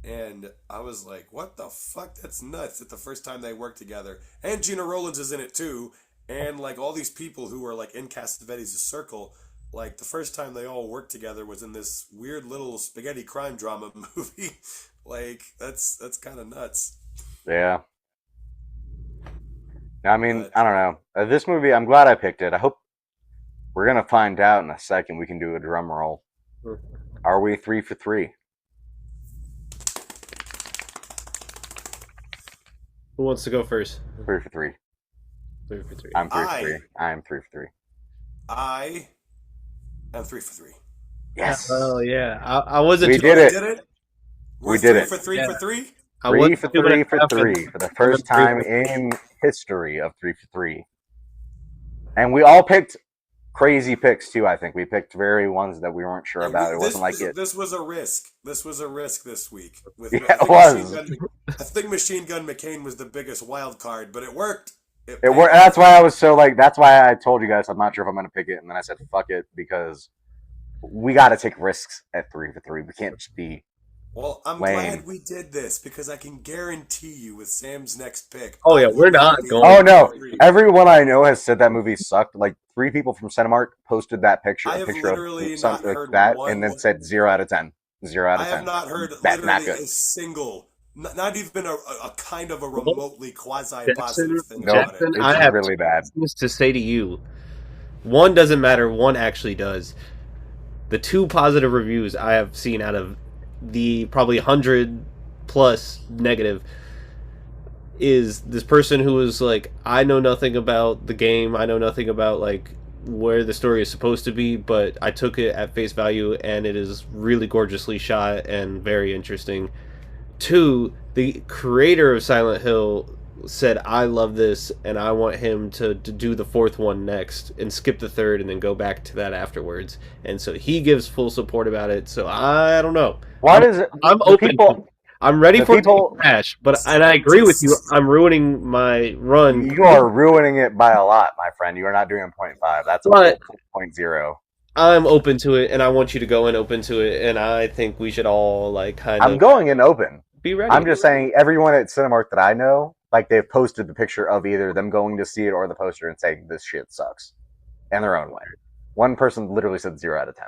And I was like, what the fuck? That's nuts. It's the first time they worked together. And Gina Rowlands is in it too. And like all these people who were like in Cassavetes' circle, like the first time they all worked together was in this weird little spaghetti crime drama movie. Like that's kind of nuts. Yeah. I mean, I don't know. This movie, I'm glad I picked it. I hope we're going to find out in a second. We can do a drum roll. Are we 3 for 3? Who wants to go first? 3 for 3. 3 for 3. I'm 3 for 3. I'm 3 for 3. I am 3 for 3. Yes. Oh, yeah. I wasn't. We did it. We did it. 3 for 3 for 3? 3 for 3 for 3 for the first time in history of 3 for 3. And we all picked crazy picks too. I think we picked very ones that we weren't sure about. It wasn't like it. This was a risk. This was a risk this week. Yeah, it was. I think Machine Gun McCain was the biggest wild card, but it worked. It worked. That's why I was so like. That's why I told you guys I'm not sure if I'm going to pick it, and then I said fuck it because we got to take risks at 3 for 3. We can't just be. Well, I'm glad we did this because I can guarantee you with Sam's next pick. Oh yeah, we're not going. Oh no! Everyone I know has said that movie sucked. Like 3 people from Cinemark posted that picture, a picture of something like that, and then said 0 out of 10. 0 out of 10. I have not heard literally a single, not even a kind of a remotely quasi-positive thing about it. I have really bad things to say to you. One doesn't matter. One actually does. The 2 positive reviews I have seen out of the probably 100 plus negative is this person who was like, I know nothing about the game, I know nothing about like where the story is supposed to be, but I took it at face value and it is really gorgeously shot and very interesting. 2, the creator of Silent Hill said, I love this and I want him to do the 4th one next and skip the 3rd and then go back to that afterwards, and so he gives full support about it. So I don't know. Why does it? I'm open. I'm ready for people crash, and I agree with you. I'm ruining my run. You are ruining it by a lot, my friend. You are not doing a 0.5. That's a 0.0. I'm open to it, and I want you to go in open to it, and I think we should all like kind of. I'm going in open. Be ready. I'm just saying, everyone at Cinemark that I know, like they've posted the picture of either them going to see it or the poster and saying this shit sucks, in their own way. One person literally said 0 out of 10.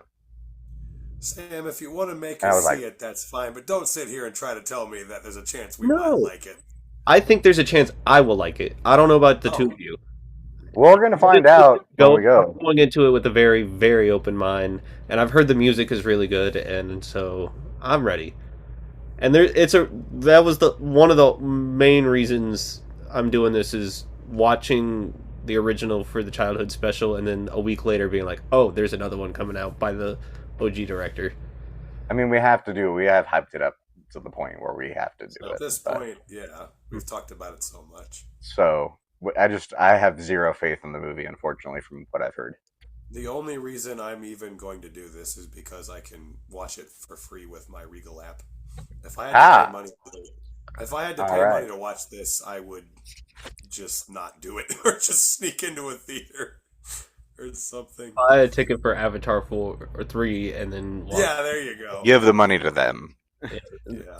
Sam, if you want to make us see it, that's fine. But don't sit here and try to tell me that there's a chance we might like it. I think there's a chance I will like it. I don't know about the 2 of you. We're going to find out when we go. I'm going into it with a very, very open mind. And I've heard the music is really good. And so I'm ready. And that was one of the main reasons I'm doing this is watching the original for the childhood special. And then a week later being like, oh, there's another one coming out by the OG director. I mean, we have hyped it up to the point where we have to do it. At this point, yeah, we've talked about it so much. So I have 0 faith in the movie, unfortunately, from what I've heard. The only reason I'm even going to do this is because I can watch it for free with my Regal app. If I had to pay money to watch this, I would just not do it or just sneak into a theater. Or something. I had a ticket for Avatar 4 or 3 and then watch. Yeah, there you go. Give the money to them. Yeah.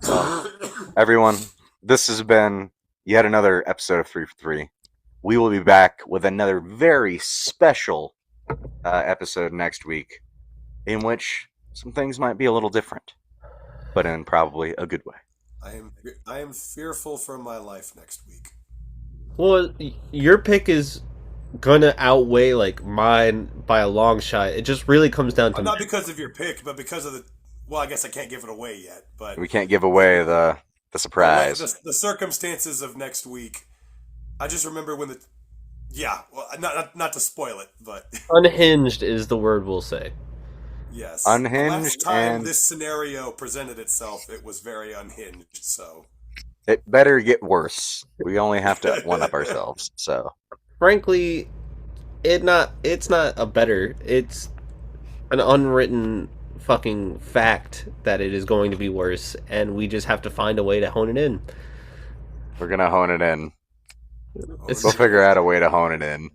Well, everyone, this has been yet another episode of 3 for 3. We will be back with another very special episode next week in which some things might be a little different, but in probably a good way. I am fearful for my life next week. Well, your pick is gonna outweigh like mine by a long shot. It just really comes down to not because of your pick, but because of I guess I can't give it away yet. But we can't give away the surprise. The circumstances of next week. I just remember when not to spoil it, but unhinged is the word we'll say. Yes, unhinged. The last time this scenario presented itself, it was very unhinged. So it better get worse. We only have to one up ourselves. So. Frankly, it's not a better. It's an unwritten fucking fact that it is going to be worse, and we just have to find a way to hone it in. We're gonna hone it in. We'll figure out a way to hone it in.